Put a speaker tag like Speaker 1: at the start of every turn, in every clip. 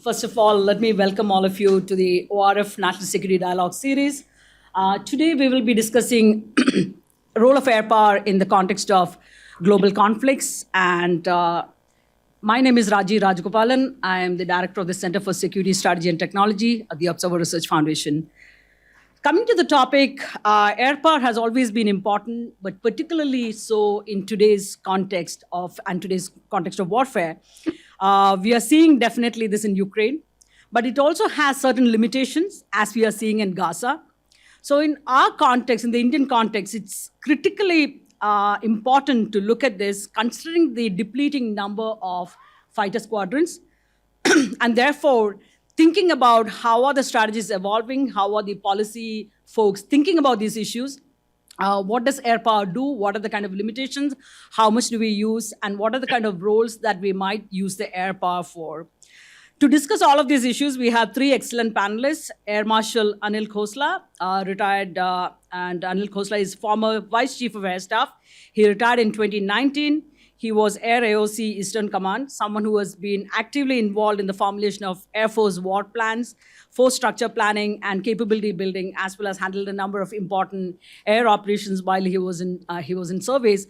Speaker 1: First of all, let me welcome all of you to the ORF National Security Dialogue series. Today, we will be discussing role of air power in the context of global conflicts. And my name is Raji Rajgopalan. I am the director of the Center for Security Strategy and Technology at the Observer Research Foundation. Coming to the topic, air power has always been important, but particularly so in today's context of warfare. We are seeing definitely this in Ukraine, but it also has certain limitations, as we are seeing in Gaza. So, in our context, in the Indian context, it's critically important to look at this, considering the depleting number of fighter squadrons, and therefore thinking about how are the strategies evolving, how are the policy folks thinking about these issues, what does air power do, what are the kind of limitations, how much do we use, and what are the kind of roles that we might use the air power for. To discuss all of these issues, we have three excellent panelists. Air Marshal Anil Khosla, retired, and Anil Khosla is former Vice Chief of Air Staff. He retired in 2019. He was Air AOC Eastern Command, someone who has been actively involved in the formulation of Air Force war plans, force structure planning, and capability building, as well as handled a number of important air operations while he was in service.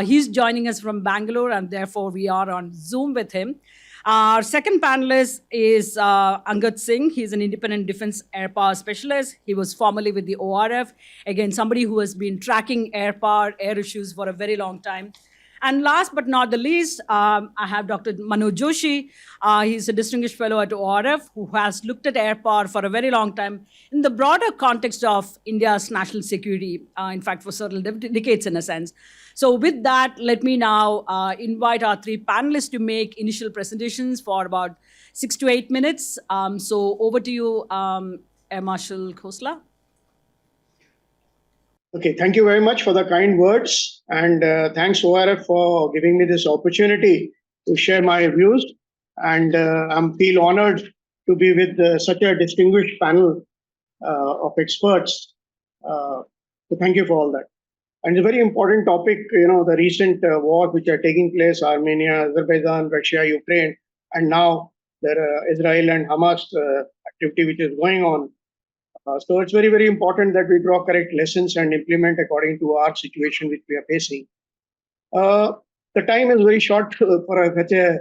Speaker 1: He's joining us from Bangalore, and therefore we are on Zoom with him. Our second panelist is Angad Singh. He's an independent defense air power specialist. He was formerly with the ORF. Again, somebody who has been tracking air power, air issues for a very long time. And last but not the least, I have Dr. Manoj Joshi. He's a distinguished fellow at ORF who has looked at air power for a very long time in the broader context of India's national security, in fact, for several decades in a sense. So with that, let me now invite our three panelists to make initial presentations for about 6 to 8 minutes. So over to you, Air Marshal Khosla.
Speaker 2: Okay, thank you very much for the kind words, and thanks ORF for giving me this opportunity to share my views. And I feel honored to be with such a distinguished panel of experts. So thank you for all that. And it's a very important topic, the recent wars which are taking place, Armenia, Azerbaijan, Russia, Ukraine, and now there are Israel and Hamas activity which is going on. So it's very, very important that we draw correct lessons and implement according to our situation which we are facing. The time is very short for such a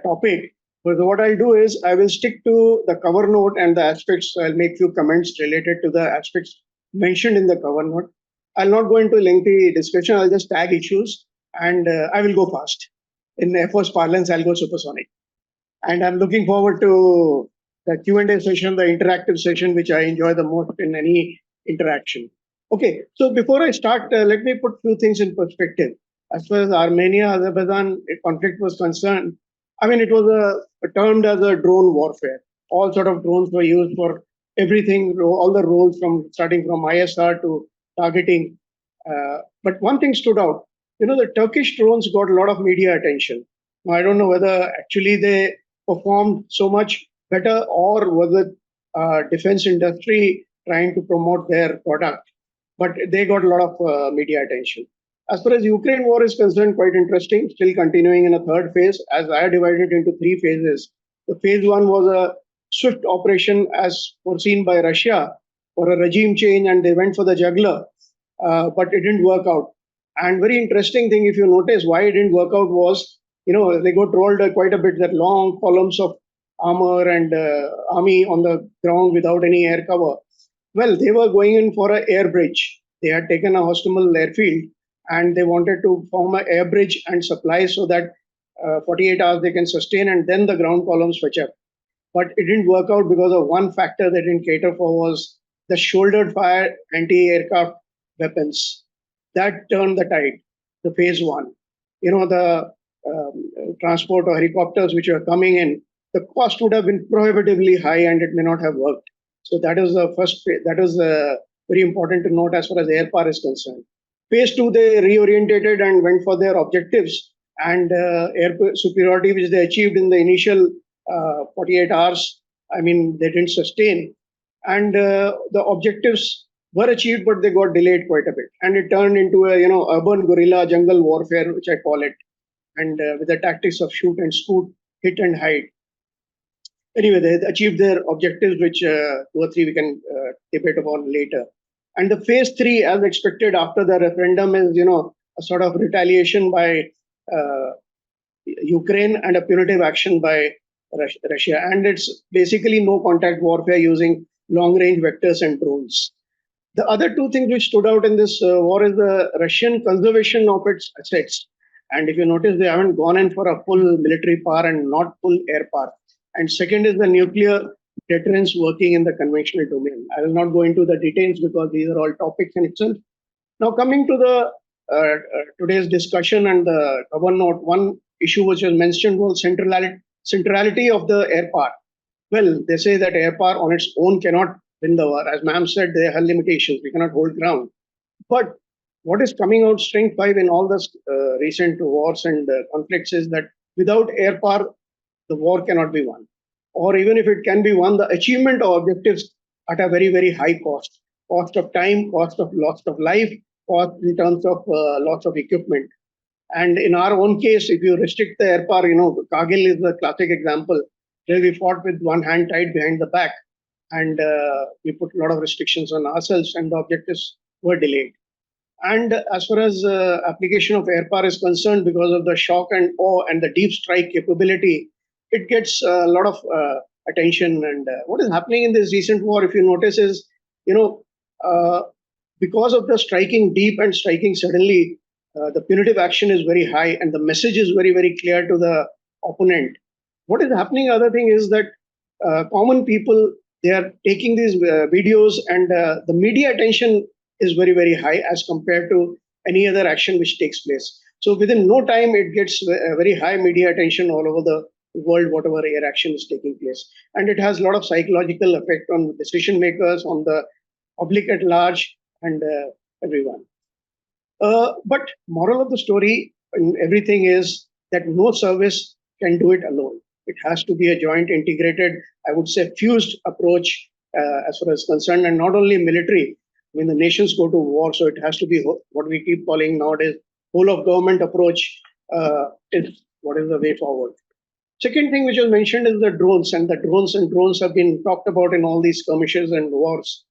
Speaker 2: topic. But what I'll do is I will stick to the cover note and the aspects. I'll make few comments related to the aspects mentioned in the cover note. I'll not go into lengthy discussion. I'll just tag issues and I will go fast. In Air Force parlance, I'll go supersonic. And I'm looking forward to the Q&A session, the interactive session, which I enjoy the most in any interaction. Okay, so before I start, let me put few things in perspective. As far as Armenia-Azerbaijan conflict was concerned, I mean, it was termed as a drone warfare. All sort of drones were used for everything, all the roles starting from ISR to targeting. But one thing stood out, the Turkish drones got a lot of media attention. Now, I don't know whether actually they performed so much better or was it defense industry trying to promote their product, but they got a lot of media attention. As far as Ukraine war is concerned, quite interesting, still continuing in a third phase, as I divided into three phases. The phase one was a swift operation as foreseen by Russia for a regime change, and they went for the jugular, but it didn't work out. And very interesting thing, if you notice why it didn't work out was, they got trolled quite a bit, that long columns of armor and army on the ground without any air cover. Well, they were going in for an air bridge. They had taken a hostimal airfield and they wanted to form an air bridge and supply so that 48 hours they can sustain and then the ground columns fetch up. But it didn't work out because of one factor they didn't cater for was the shouldered fire anti-aircraft weapons. That turned the tide, the phase one. The transport or helicopters which were coming in, the cost would have been prohibitively high and it may not have worked. So that is the first phase. That is very important to note as far as air power is concerned. Phase two, they reorientated and went for their objectives, and air superiority, which they achieved in the initial 48 hours, I mean, they didn't sustain. And the objectives were achieved, but they got delayed quite a bit. And it turned into a, urban guerrilla jungle warfare, which I call it, and with the tactics of shoot and scoot, hit and hide. Anyway, they achieved their objectives, which 2 or 3 we can debate upon later. And the phase 3, as expected after the referendum, is a sort of retaliation by uh, Ukraine and a punitive action by Russia. And it's basically no contact warfare using long range vectors and drones. The other two things which stood out in this war is the Russian conservation of its assets. And if you notice, they haven't gone in for a full military power and not full air power. And second is the nuclear deterrence working in the conventional domain. I will not go into the details because these are all topics in itself. Now, coming to the today's discussion and the cover note, one issue which was mentioned was centrality of the air power. Well, they say that air power on its own cannot win the war. As ma'am said, there are limitations. We cannot hold ground. But what is coming out strength 5 in all the recent wars and conflicts is that without air power, the war cannot be won. Or even if it can be won, the achievement of objectives at a very, very high cost. Cost of time, cost of loss of life, cost in terms of loss of equipment. And in our own case, if you restrict the air power, Kargil is the classic example where we fought with one hand tied behind the back. And we put a lot of restrictions on ourselves and the objectives were delayed. And as far as application of air power is concerned, because of the shock and awe and the deep strike capability, it gets a lot of attention. And what is happening in this recent war, if you notice, is, because of the striking deep and striking suddenly, the punitive action is very high and the message is very, very clear to the opponent. What is happening, other thing is that common people, they are taking these videos and the media attention is very, very high as compared to any other action which takes place. So within no time, it gets very high media attention all over the world, whatever air action is taking place. And it has a lot of psychological effect on decision makers, on the public at large, and everyone. But moral of the story in everything is that no service can do it alone. It has to be a joint, integrated, I would say, fused approach as far as concerned, and not only military. When the nations go to war, so it has to be what we keep calling nowadays whole of government approach is what is the way forward. Second thing which was mentioned is the drones, and the drones have been talked about in all these skirmishes and wars,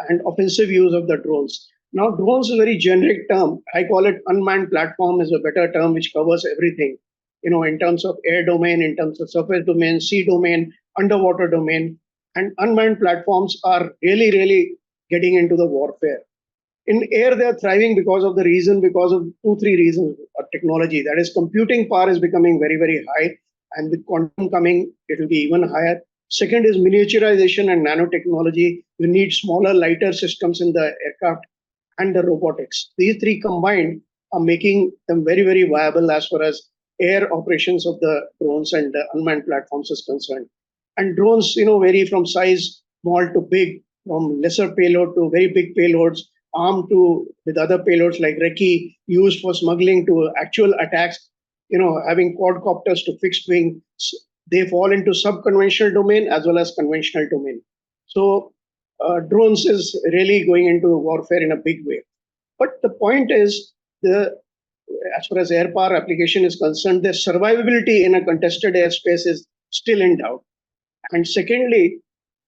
Speaker 2: and offensive use of the drones. Now, drones is a very generic term. I call it unmanned platform is a better term which covers everything, in terms of air domain, in terms of surface domain, sea domain, underwater domain. And unmanned platforms are really, really getting into the warfare. In air, they are thriving because of 2-3 reasons of technology. That is, computing power is becoming very, very high. And with quantum coming, it will be even higher. Second is miniaturization and nanotechnology. You need smaller, lighter systems in the aircraft and the robotics. These three combined are making them very, very viable as far as air operations of the drones and the unmanned platforms is concerned. And drones, vary from size small to big, from lesser payload to very big payloads, armed to with other payloads like recce, used for smuggling to actual attacks, having quadcopters to fixed wing. They fall into sub-conventional domain as well as conventional domain. So drones is really going into warfare in a big way. But the point is, as far as air power application is concerned, the survivability in a contested airspace is still in doubt. And secondly,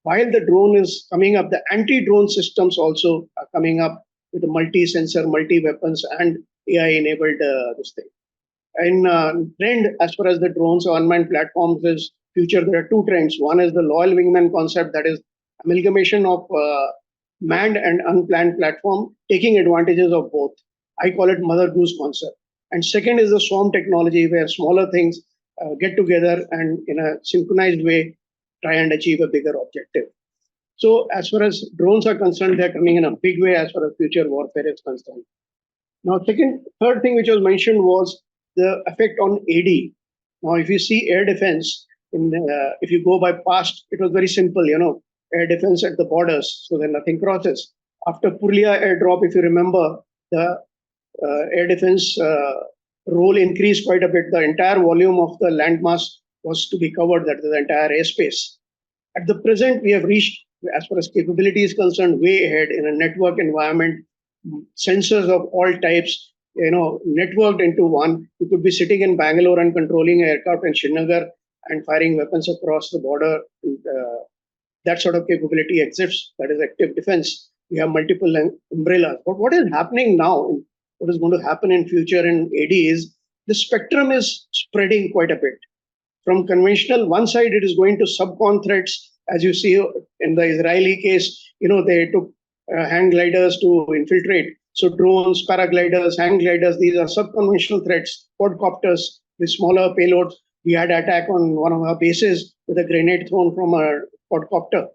Speaker 2: while the drone is coming up, the anti-drone systems also are coming up with the multi-sensor, multi-weapons, and AI-enabled this thing. In trend, as far as the drones or unmanned platforms is future, there are two trends. One is the loyal wingman concept, that is amalgamation of manned and unplanned platform, taking advantages of both. I call it mother goose concept. And second is the swarm technology, where smaller things get together and in a synchronized way try and achieve a bigger objective. So as far as drones are concerned, they're coming in a big way as far as future warfare is concerned. Now, third thing which was mentioned was the effect on AD. Now, if you see air defense, if you go by past, it was very simple, air defense at the borders, so that nothing crosses. After Purlia airdrop, if you remember, the air defense role increased quite a bit. The entire volume of the landmass was to be covered, that is the entire airspace. At the present, we have reached, as far as capability is concerned, way ahead in a network environment, sensors of all types, networked into one. You could be sitting in Bangalore and controlling an aircraft in Srinagar and firing weapons across the border. That sort of capability exists. That is active defense. We have multiple umbrellas. But what is happening now, what is going to happen in future in AD is the spectrum is spreading quite a bit. From conventional, one side it is going to subcon threats, as you see in the Israeli case. They took hang gliders to infiltrate. So drones, paragliders, hang gliders, these are subconventional threats. Quadcopters with smaller payloads. We had attack on one of our bases with a grenade thrown from a quadcopter.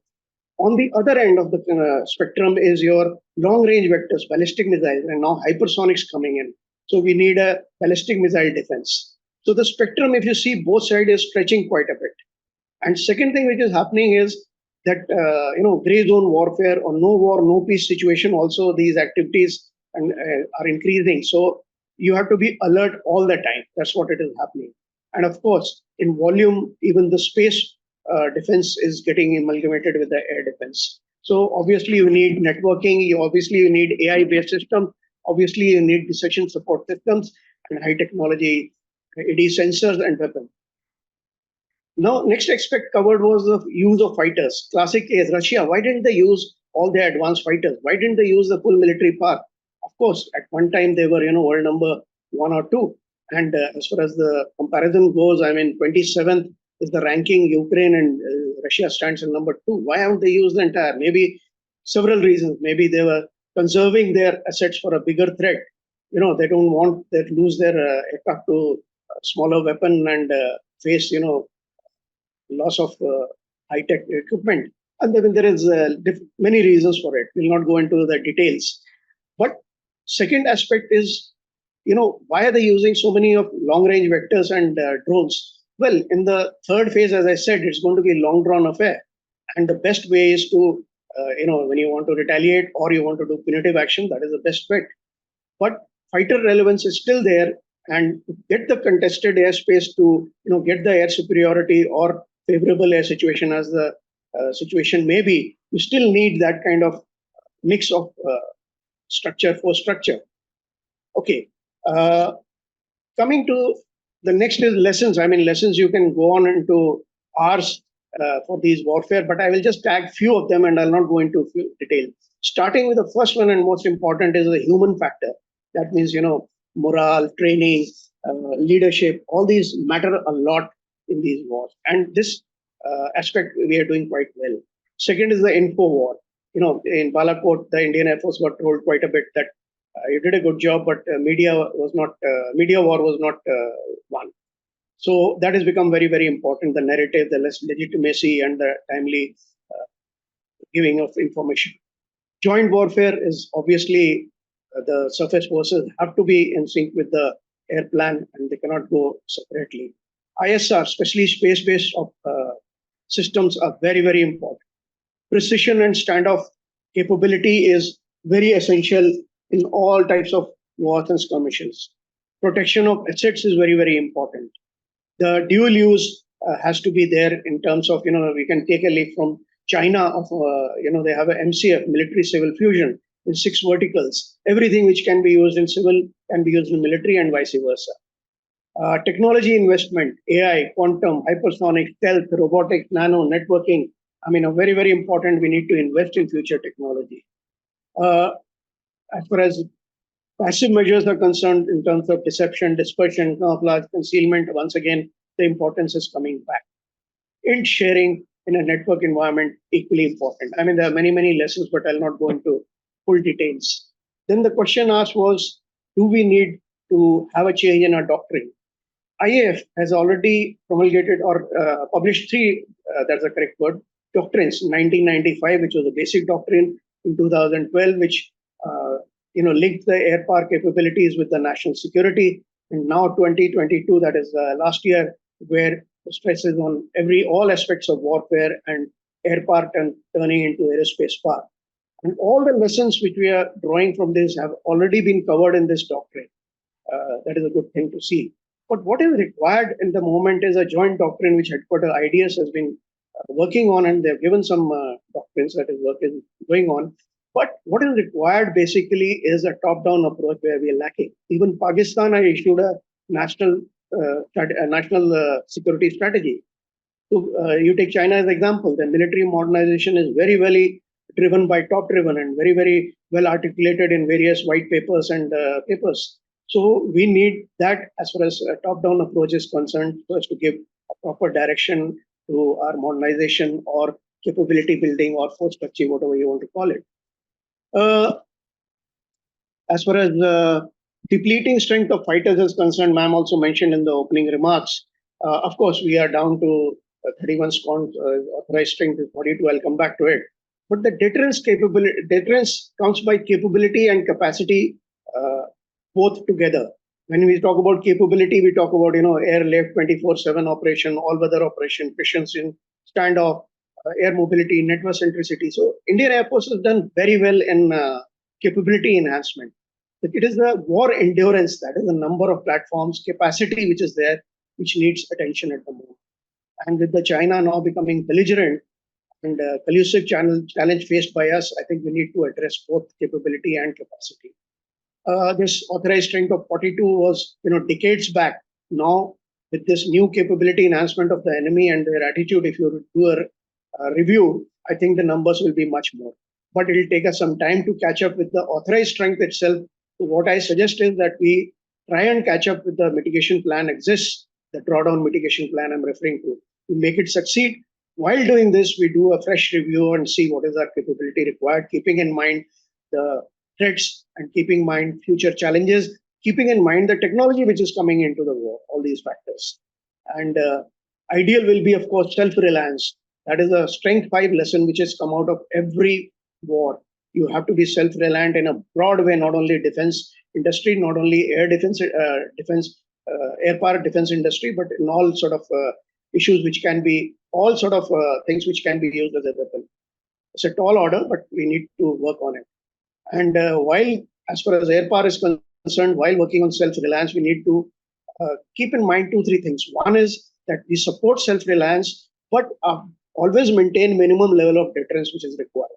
Speaker 2: On the other end of the spectrum is your long-range vectors, ballistic missiles, and now hypersonics coming in. So we need a ballistic missile defense. So the spectrum, if you see, both sides is stretching quite a bit. And second thing which is happening is that gray zone warfare or no war, no peace situation. Also, these activities are increasing. So you have to be alert all the time. That's what it is happening. And of course, in volume, even the space defense is getting amalgamated with the air defense. So obviously, you need networking. You need AI-based systems. Obviously, you need decision support systems and high technology AD sensors and weapons. Now, next aspect covered was the use of fighters. Classic case, Russia. Why didn't they use all their advanced fighters? Why didn't they use the full military power? Of course, at one time they were, world number 1 or 2. And as far as the comparison goes, 27th is the ranking. Ukraine and Russia stands in number 2. Why haven't they used the entire? Maybe several reasons. Maybe they were conserving their assets for a bigger threat. They don't want to lose their aircraft to smaller weapon and face, loss of high-tech equipment. And then there is many reasons for it. We'll not go into the details. But second aspect is, why are they using so many of long-range vectors and drones? Well, in the third phase, as I said, it's going to be a long-drawn affair. And the best way is to, when you want to retaliate or you want to do punitive action, that is the best bet. But fighter relevance is still there. And to get the contested airspace to, get the air superiority or favorable air situation as the situation may be, you still need that kind of mix of force structure. Okay. Coming to the next is lessons. Lessons you can go on into hours for these warfare, but I will just tag few of them and I'll not go into detail. Starting with the first one and most important is the human factor. That means, morale, training, leadership, all these matter a lot in these wars. And this aspect we are doing quite well. Second is the info war. In Balakot, the Indian Air Force got told quite a bit that you did a good job, but media war was not won. So that has become very, very important. The narrative, the legitimacy, and the timely giving of information. Joint warfare is obviously the surface forces have to be in sync with the air plan and they cannot go separately. ISR, especially space-based systems, are very, very important. Precision and standoff capability is very essential in all types of wars and skirmishes. Protection of assets is very, very important. The dual use has to be there in terms of, we can take a leaf from China of, they have a MCF, military civil fusion, in 6 verticals. Everything which can be used in civil can be used in military and vice versa. Technology investment, AI, quantum, hypersonic, stealth, robotics, nano, networking. Very, very important. We need to invest in future technology. As far as passive measures are concerned, in terms of deception, dispersion, camouflage, concealment, once again, the importance is coming back. Int sharing in a network environment, equally important. There are many, many lessons, but I'll not go into full details. Then the question asked was, do we need to have a change in our doctrine? IAF has already promulgated or published 3, that's the correct word, doctrines. 1995, which was a basic doctrine, in 2012, which linked the air power capabilities with the national security, and now 2022, that is last year, where the stress is on all aspects of warfare and air power turning into aerospace power. And all the lessons which we are drawing from this have already been covered in this doctrine. That is a good thing to see. But what is required in the moment is a joint doctrine which Headquarter IDS has been working on, and they've given some doctrines that is work is going on. But what is required basically is a top-down approach where we are lacking. Even Pakistan has issued a national security strategy. So you take China as an example. The military modernization is very, very driven by top-driven and very, very well articulated in various white papers and papers. So we need that as far as top-down approach is concerned, first to give a proper direction to our modernization or capability building or force structure, whatever you want to call it. As far as depleting strength of fighters is concerned, ma'am also mentioned in the opening remarks. Of course, we are down to 31 squadrons, authorized strength is 42. I'll come back to it. But the deterrence comes by capability and capacity both together. When we talk about capability, we talk about airlift, 24/7 operation, all-weather operation, precision, standoff, air mobility, network centricity. So Indian Air Force has done very well in capability enhancement. It is the war endurance, that is the number of platforms, capacity which is there, which needs attention at the moment. And with the China now becoming belligerent and collusive challenge faced by us, I think we need to address both capability and capacity. This authorized strength of 42 was, decades back. Now, with this new capability enhancement of the enemy and their attitude, if you do a review, I think the numbers will be much more. But it will take us some time to catch up with the authorized strength itself. So what I suggest is that we try and catch up with the mitigation plan exists, the drawdown mitigation plan I'm referring to make it succeed. While doing this, we do a fresh review and see what is our capability required, keeping in mind the threats and keeping in mind future challenges, keeping in mind the technology which is coming into the war, all these factors. And ideal will be, of course, self-reliance. That is a Strength 5 lesson which has come out of every war. You have to be self-reliant in a broad way, not only defense industry, not only air defense, air power defense industry, but in all sort of issues which can be, all sort of things which can be used as a weapon. It's a tall order, but we need to work on it. And while, as far as air power is concerned, while working on self-reliance, we need to keep in mind 2-3 things. One is that we support self-reliance, but always maintain minimum level of deterrence which is required.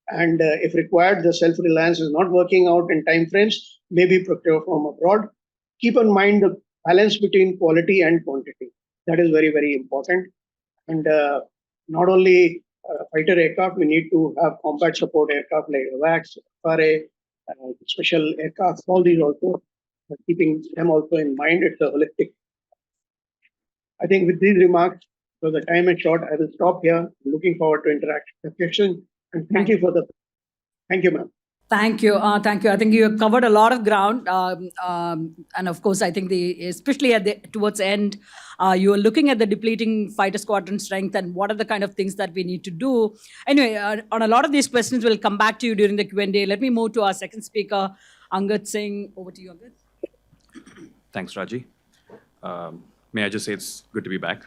Speaker 2: And if required, the self-reliance is not working out in time frames, maybe procure from abroad. Keep in mind the balance between quality and quantity. That is very, very important. And not only fighter aircraft, we need to have combat support aircraft like AWACS, FRA, special aircraft, all these also, keeping them also in mind. It's a holistic. I think with these remarks, so the time is short, I will stop here. I'm looking forward to interaction. And thank you, ma'am.
Speaker 1: Thank you. Thank you. I think you have covered a lot of ground. And of course, I think especially towards the end, you are looking at the depleting fighter squadron strength and what are the kind of things that we need to do. Anyway, on a lot of these questions, we'll come back to you during the Q&A. Let me move to our second speaker, Angad Singh. Over to you, Angad.
Speaker 3: Thanks, Raji. May I just say it's good to be back.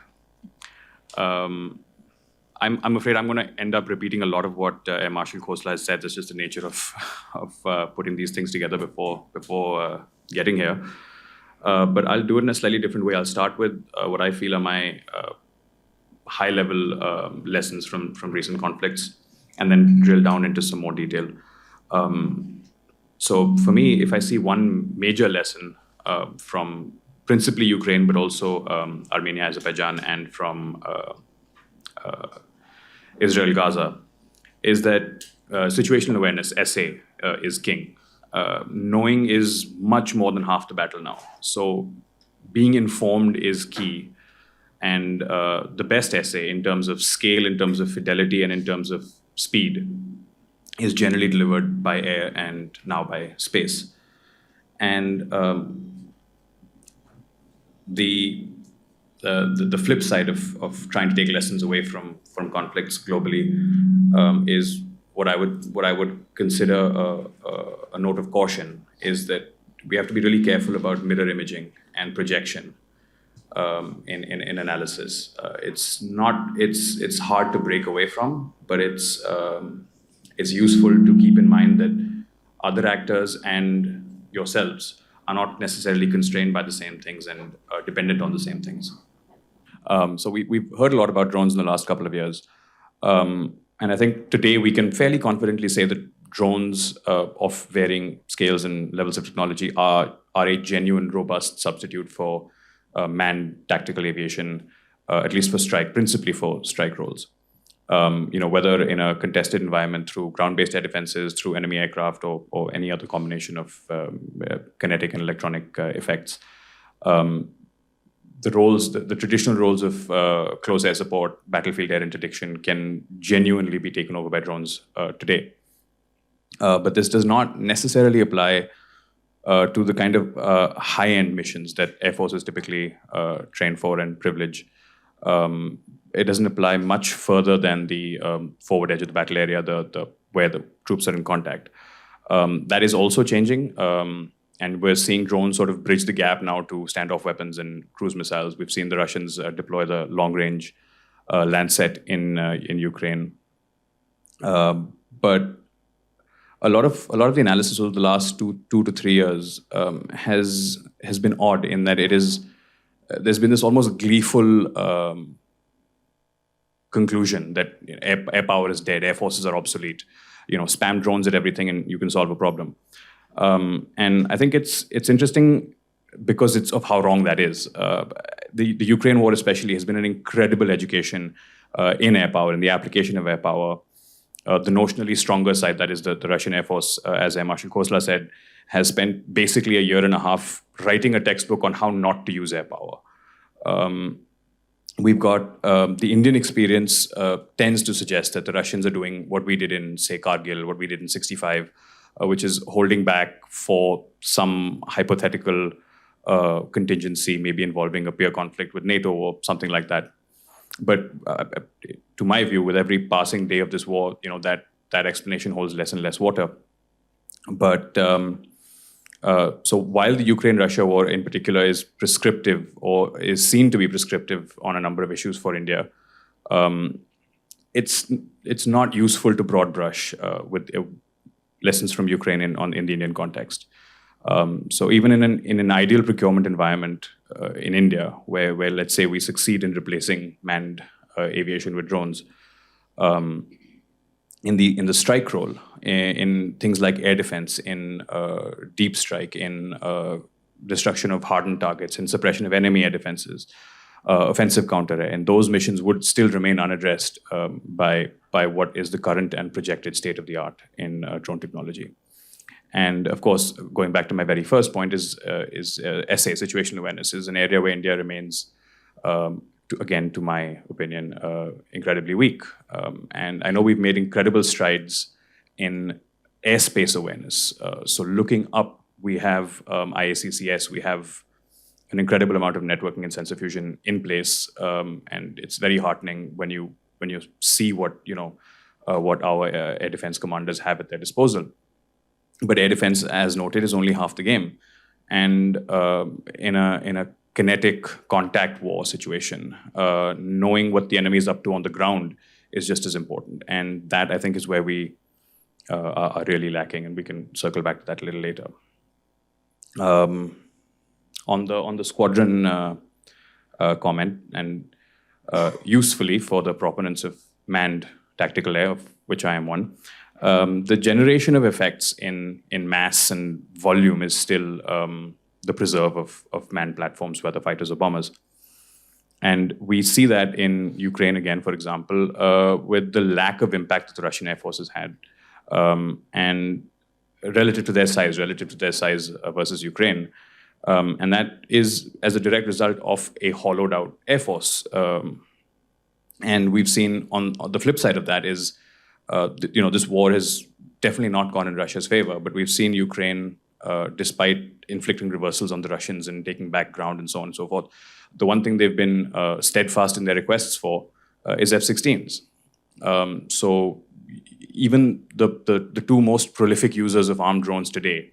Speaker 3: I'm afraid I'm going to end up repeating a lot of what Air Marshal Khosla has said. It's just the nature of putting these things together before getting here. But I'll do it in a slightly different way. I'll start with what I feel are my high-level lessons from recent conflicts, and then drill down into some more detail. So for me, if I see one major lesson from principally Ukraine, but also Armenia-Azerbaijan and from Israel-Gaza, is that situational awareness, SA, is king. Knowing is much more than half the battle now. So being informed is key. And the best SA in terms of scale, in terms of fidelity, and in terms of speed is generally delivered by air and now by space. And the flip side of trying to take lessons away from conflicts globally is what I would consider a note of caution, is that we have to be really careful about mirror imaging and projection in analysis. It's hard to break away from, but it's useful to keep in mind that other actors and yourselves are not necessarily constrained by the same things and dependent on the same things. So we've heard a lot about drones in the last couple of years. And I think today we can fairly confidently say that drones of varying scales and levels of technology are a genuine, robust substitute for manned tactical aviation at least for strike, principally for strike roles. Whether in a contested environment through ground-based air defenses, through enemy aircraft, or any other combination of kinetic and electronic effects. The traditional roles of close air support, battlefield air interdiction can genuinely be taken over by drones today. But this does not necessarily apply to the kind of high-end missions that air forces typically train for and privilege. It doesn't apply much further than the forward edge of the battle area, where the troops are in contact. That is also changing, and we're seeing drones sort of bridge the gap now to standoff weapons and cruise missiles. We've seen the Russians deploy the long-range Lancet in Ukraine, but a lot of the analysis over the last two to 3 years has been odd in that there's been this almost gleeful conclusion that air power is dead, air forces are obsolete. Spam drones at everything and you can solve a problem. And I think it's interesting because it's of how wrong that is. The Ukraine war especially has been an incredible education in air power, in the application of air power. The notionally stronger side, that is the Russian Air Force, as Air Marshal Khosla said, has spent basically a year and a half writing a textbook on how not to use air power. We've got the Indian experience tends to suggest that the Russians are doing what we did in, say, Kargil, what we did in 65, which is holding back for some hypothetical contingency, maybe involving a peer conflict with NATO or something like that. But to my view, with every passing day of this war, that explanation holds less and less water. But so while the Ukraine-Russia war in particular is prescriptive or is seen to be prescriptive on a number of issues for India, it's not useful to broad brush with lessons from Ukraine in the Indian context. So even in an ideal procurement environment in India, where let's say we succeed in replacing manned aviation with drones, in the strike role, in things like air defense, in deep strike, in destruction of hardened targets, in suppression of enemy air defenses, offensive counter air, and those missions would still remain unaddressed by what is the current and projected state of the art in drone technology. And of course, going back to my very first point, is SA, situational awareness, is an area where India remains, to my opinion, incredibly weak. And I know we've made incredible strides in airspace awareness. So looking up, we have IACCS, we have an incredible amount of networking and sensor fusion in place, and it's very heartening when you see what our air defense commanders have at their disposal. But air defense, as noted, is only half the game, and in a kinetic contact war situation, knowing what the enemy is up to on the ground is just as important, and that I think is where we are really lacking, and we can circle back to that a little later. On the squadron comment, and usefully for the proponents of manned tactical air, of which I am one, the generation of effects in mass and volume is still the preserve of manned platforms, whether fighters or bombers. And we see that in Ukraine again, for example, with the lack of impact that the Russian Air Force has had, and relative to their size versus Ukraine. And that is as a direct result of a hollowed out Air Force. And we've seen on the flip side of that is, this war has definitely not gone in Russia's favor, but we've seen Ukraine, despite inflicting reversals on the Russians and taking back ground and so on and so forth, the one thing they've been steadfast in their requests for is F-16s. So even the two most prolific users of armed drones today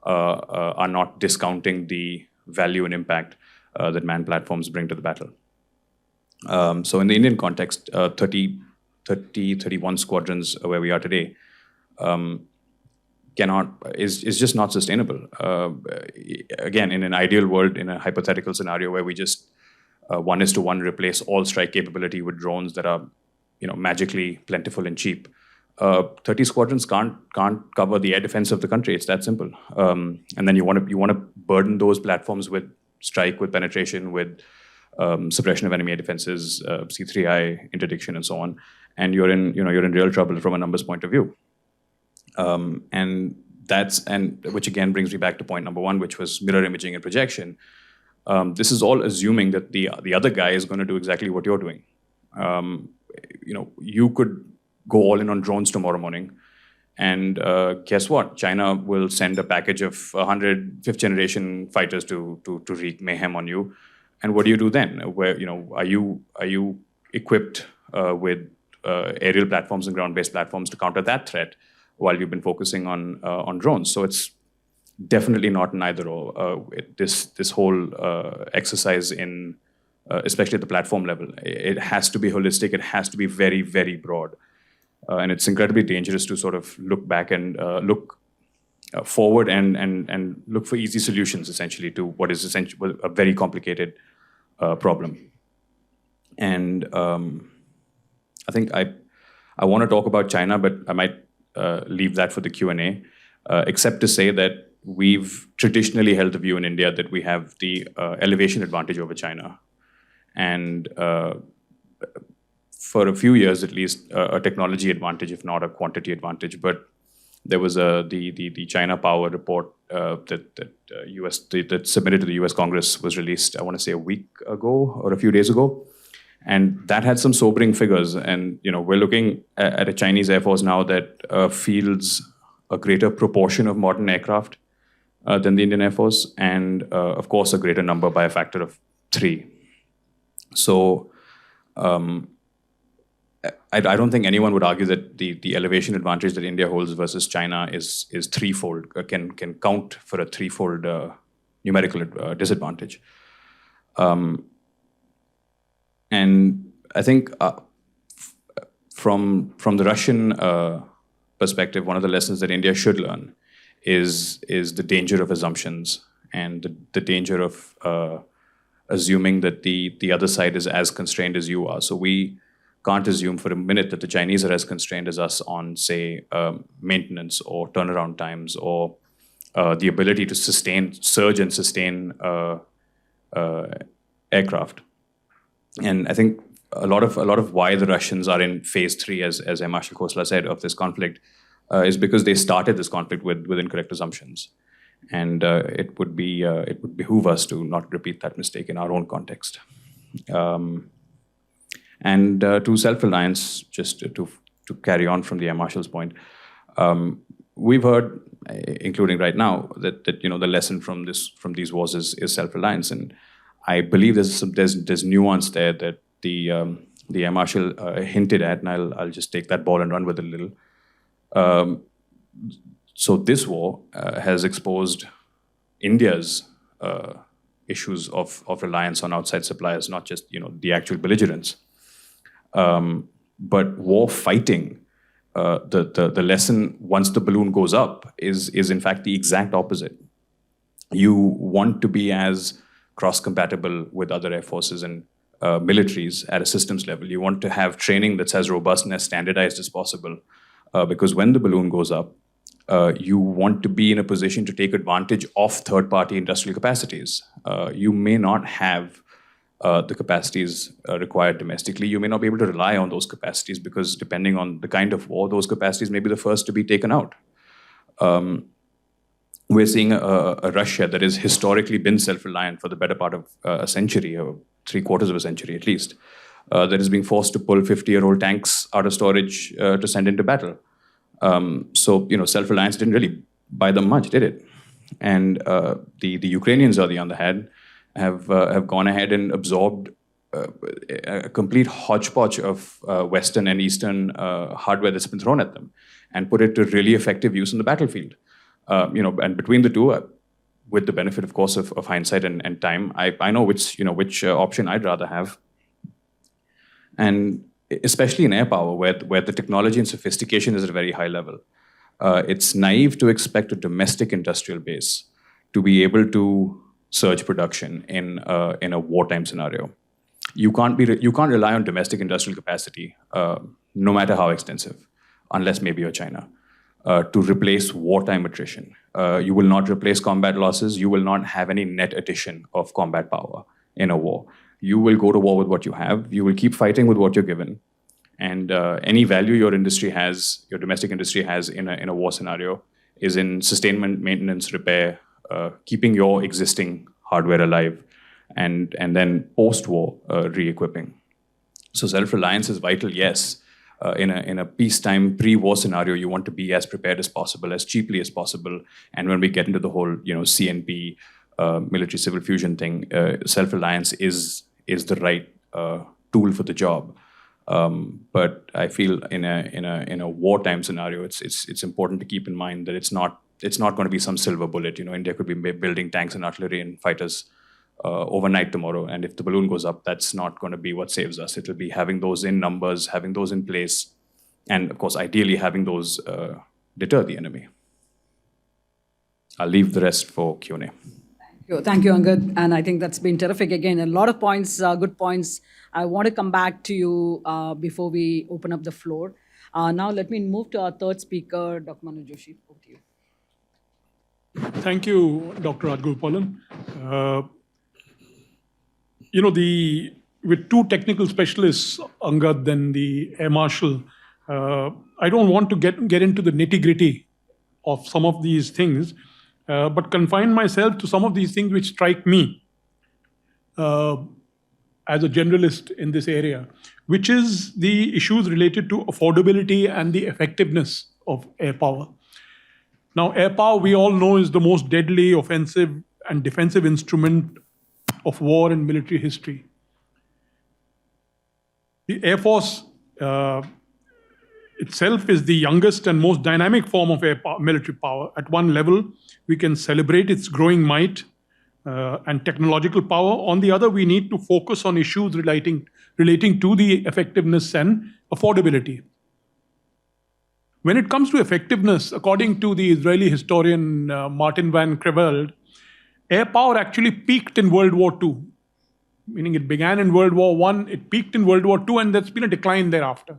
Speaker 3: are not discounting the value and impact that manned platforms bring to the battle. So in the Indian context, 31 squadrons where we are today is just not sustainable. Again, in an ideal world, in a hypothetical scenario where we just 1:1 replace all strike capability with drones that are magically plentiful and cheap, 30 squadrons can't cover the air defense of the country. It's that simple. And then you want to burden those platforms with strike, with penetration, with suppression of enemy defenses, C3I interdiction, and so on. And you're in real trouble from a numbers point of view. And which again brings me back to point number one, which was mirror imaging and projection. This is all assuming that the other guy is going to do exactly what you're doing. You could go all in on drones tomorrow morning, and guess what? China will send a package of 100 fifth-generation fighters to wreak mayhem on you. And what do you do then? Where are you equipped with aerial platforms and ground-based platforms to counter that threat while you've been focusing on drones? So it's definitely not an either-or. This whole exercise in especially at the platform level, it has to be holistic. It has to be very, very broad. And it's incredibly dangerous to sort of look back and look forward and look for easy solutions, essentially, to what is essentially a very complicated problem. And I think I want to talk about China, but I might leave that for the Q&A, except to say that we've traditionally held the view in India that we have the elevation advantage over China. And for a few years, at least, a technology advantage, if not a quantity advantage. But there was the China Power report that submitted to the U.S. Congress was released, I want to say a week ago or a few days ago, and that had some sobering figures. And we're looking at a Chinese Air Force now that fields a greater proportion of modern aircraft than the Indian Air Force, and of course a greater number by a factor of 3. So I don't think anyone would argue that the elevation advantage that India holds versus China is threefold, can count for a threefold numerical disadvantage. And I think from the Russian perspective, one of the lessons that India should learn is the danger of assumptions and the danger of assuming that the other side is as constrained as you are. So we can't assume for a minute that the Chinese are as constrained as us on, say, maintenance or turnaround times or the ability to surge and sustain aircraft. And I think a lot of why the Russians are in phase 3, as Air Marshal Khosla said, of this conflict, is because they started this conflict with incorrect assumptions. And it would behoove us to not repeat that mistake in our own context. And to self-reliance, just to carry on from the Air Marshal's point, we've heard, including right now, that the lesson from these wars is self-reliance, and I believe there's nuance there that the Air Marshal hinted at, and I'll just take that ball and run with it a little. So this war has exposed India's issues of reliance on outside suppliers, not just the actual belligerents. But war fighting, the lesson once the balloon goes up is in fact the exact opposite. You want to be as cross-compatible with other air forces and militaries at a systems level. You want to have training that's as robust and as standardized as possible, because when the balloon goes up, you want to be in a position to take advantage of third-party industrial capacities. You may not have the capacities required domestically. You may not be able to rely on those capacities because depending on the kind of war, those capacities may be the first to be taken out. We're seeing a Russia that has historically been self-reliant for the better part of a century, or 3/4 of a century at least, that is being forced to pull 50-year-old tanks out of storage to send into battle. So self-reliance didn't really buy them much, did it? And the Ukrainians, on the other hand, have gone ahead and absorbed a complete hodgepodge of Western and Eastern hardware that's been thrown at them and put it to really effective use in the battlefield. And between the two, with the benefit, of course, of hindsight and time, I know which option I'd rather have. And especially in air power, where the technology and sophistication is at a very high level, it's naive to expect a domestic industrial base to be able to surge production in a wartime scenario. You can't rely on domestic industrial capacity, no matter how extensive, unless maybe you're China, to replace wartime attrition. You will not replace combat losses. You will not have any net addition of combat power in a war. you will go to war with what you have. You will keep fighting with what you're given. And any value your industry has, your domestic industry has in a war scenario is in sustainment, maintenance, repair, keeping your existing hardware alive, and then post-war re-equipping. So self-reliance is vital, yes. In a peacetime, pre-war scenario, you want to be as prepared as possible, as cheaply as possible. And when we get into the whole, CNP, military-civil fusion thing, self-reliance is the right tool for the job. But I feel in a wartime scenario, it's important to keep in mind that it's not going to be some silver bullet. India could be building tanks and artillery and fighters overnight tomorrow, and if the balloon goes up, that's not going to be what saves us. It will be having those in numbers, having those in place, and of course, ideally having those deter the enemy. I'll leave the rest for Q&A.
Speaker 1: Thank you, Angad. And I think that's been terrific. Again, a lot of points, good points. I want to come back to you before we open up the floor. Now, let me move to our third speaker, Dr. Manu Joshi. Over to you.
Speaker 4: Thank you, Dr. Rajgopalan. With two technical specialists, Angad and the Air Marshal, I don't want to get into the nitty-gritty of some of these things, but confine myself to some of these things which strike me as a generalist in this area, which is the issues related to affordability and the effectiveness of air power. Now, air power, we all know, is the most deadly, offensive, and defensive instrument of war in military history. The Air Force itself is the youngest and most dynamic form of military power. At one level, we can celebrate its growing might and technological power. On the other, we need to focus on issues relating to the effectiveness and affordability. When it comes to effectiveness, according to the Israeli historian Martin van Creveld, air power actually peaked in World War II, meaning it began in World War I, it peaked in World War II, and there's been a decline thereafter.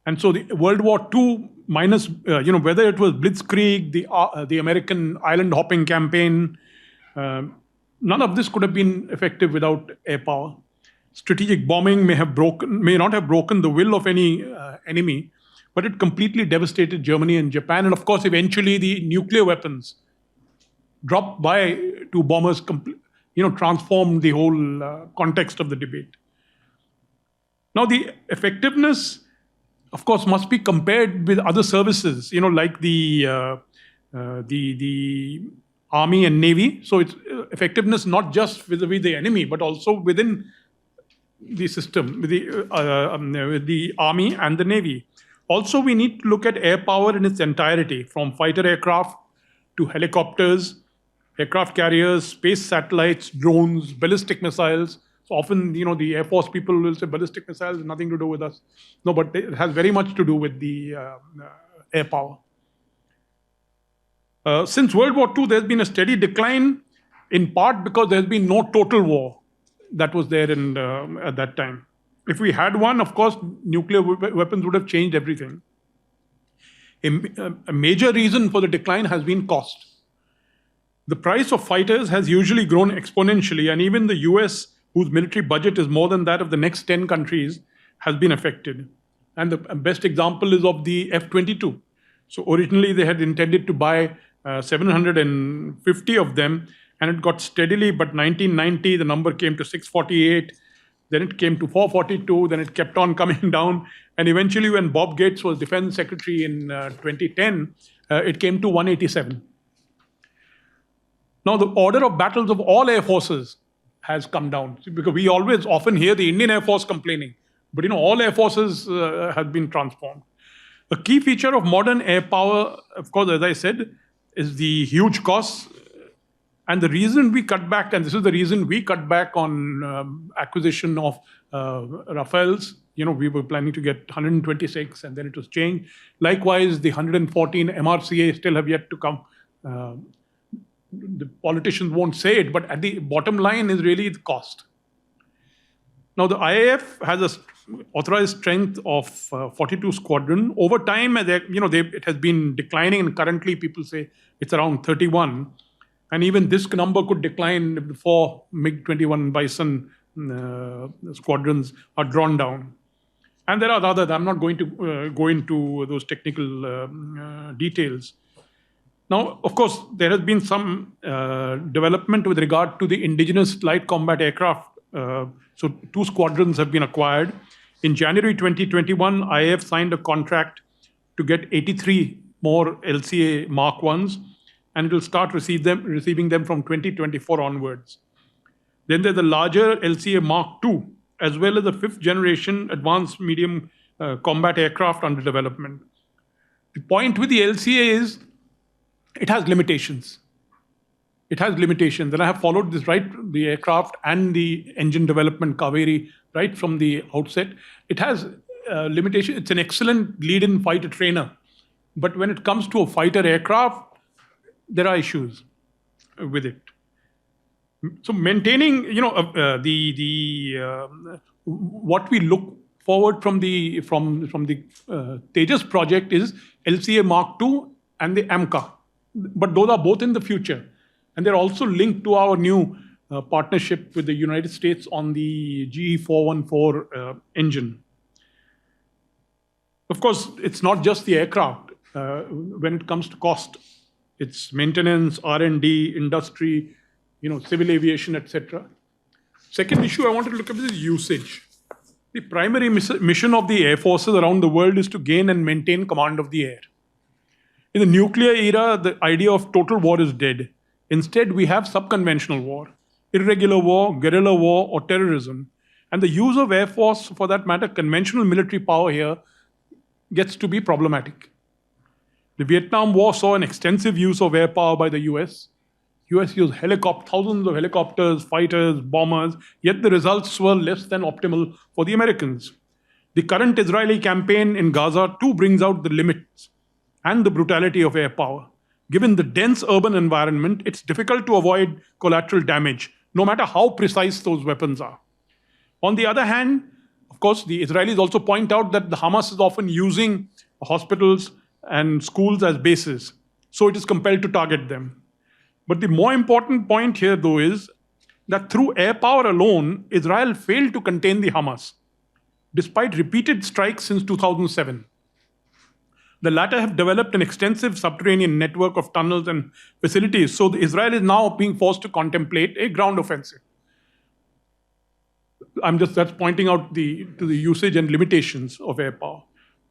Speaker 4: And so the World War II, minus, whether it was Blitzkrieg, the American island hopping campaign, none of this could have been effective without air power. Strategic bombing may not have broken the will of any enemy, but it completely devastated Germany and Japan. And of course, eventually the nuclear weapons dropped by two bombers, transformed the whole context of the debate. Now, the effectiveness, of course, must be compared with other services, like the Army and Navy. So it's effectiveness not just vis-a-vis the enemy, but also within the system, with the Army and the Navy. Also, we need to look at air power in its entirety, from fighter aircraft to helicopters, aircraft carriers, space satellites, drones, ballistic missiles. So often, the Air Force people will say ballistic missiles has nothing to do with us. No, but it has very much to do with the air power. Since World War II, there's been a steady decline, in part because there's been no total war that was there at that time. If we had one, of course, nuclear weapons would have changed everything. A major reason for the decline has been cost. The price of fighters has usually grown exponentially, and even the US, whose military budget is more than that of the next 10 countries, has been affected. And the best example is of the F-22. So originally they had intended to buy 750 of them, and it got steadily, but 1990, the number came to 648, then it came to 442, then it kept on coming down, and eventually when Bob Gates was Defense Secretary in 2010, it came to 187. Now, the order of battles of all air forces has come down, because we often hear the Indian Air Force complaining, but all air forces have been transformed. A key feature of modern air power, of course, as I said, is the huge costs. And the reason we cut back, and this is the reason we cut back on acquisition of Rafales. We were planning to get 126, and then it was changed. Likewise, the 114 MRCA still have yet to come. The politicians won't say it, but at the bottom line is really the cost. Now, the IAF has an authorized strength of 42 squadron. Over time, it has been declining, and currently people say it's around 31. And even this number could decline if the 4 MiG-21 Bison squadrons are drawn down. And there are others. I'm not going to go into those technical details. Now, of course, there has been some development with regard to the indigenous light combat aircraft. So 2 squadrons have been acquired. In January 2021, IAF signed a contract to get 83 more LCA Mark 1s, and it will start receiving them from 2024 onwards. Then there's a larger LCA Mark 2, as well as a 5th generation advanced medium combat aircraft under development. The point with the LCA is it has limitations. It has limitations, and I have followed this the aircraft and the engine development, Kaveri, right from the outset. It has limitations. It's an excellent lead-in fighter trainer, but when it comes to a fighter aircraft, there are issues with it. So maintaining, what we look forward from the Tejas project is LCA Mark II and the AMCA, but those are both in the future, and they're also linked to our new partnership with the United States on the GE 414 engine. Of course, it's not just the aircraft. When it comes to cost, it's maintenance, R&D, industry, civil aviation, etc. Second issue I wanted to look at is usage. The primary mission of the air forces around the world is to gain and maintain command of the air. In the nuclear era, the idea of total war is dead. Instead, we have subconventional war, irregular war, guerrilla war, or terrorism. And the use of air force, for that matter, conventional military power here, gets to be problematic. The Vietnam War saw an extensive use of air power by the US. US used thousands of helicopters, fighters, bombers, yet the results were less than optimal for the Americans. The current Israeli campaign in Gaza too brings out the limits and the brutality of air power. Given the dense urban environment, it's difficult to avoid collateral damage, no matter how precise those weapons are. On the other hand, of course, the Israelis also point out that the Hamas is often using hospitals and schools as bases, so it is compelled to target them. But the more important point here, though, is that through air power alone, Israel failed to contain the Hamas, despite repeated strikes since 2007. The latter have developed an extensive subterranean network of tunnels and facilities, so Israel is now being forced to contemplate a ground offensive. That's pointing out to the usage and limitations of air power.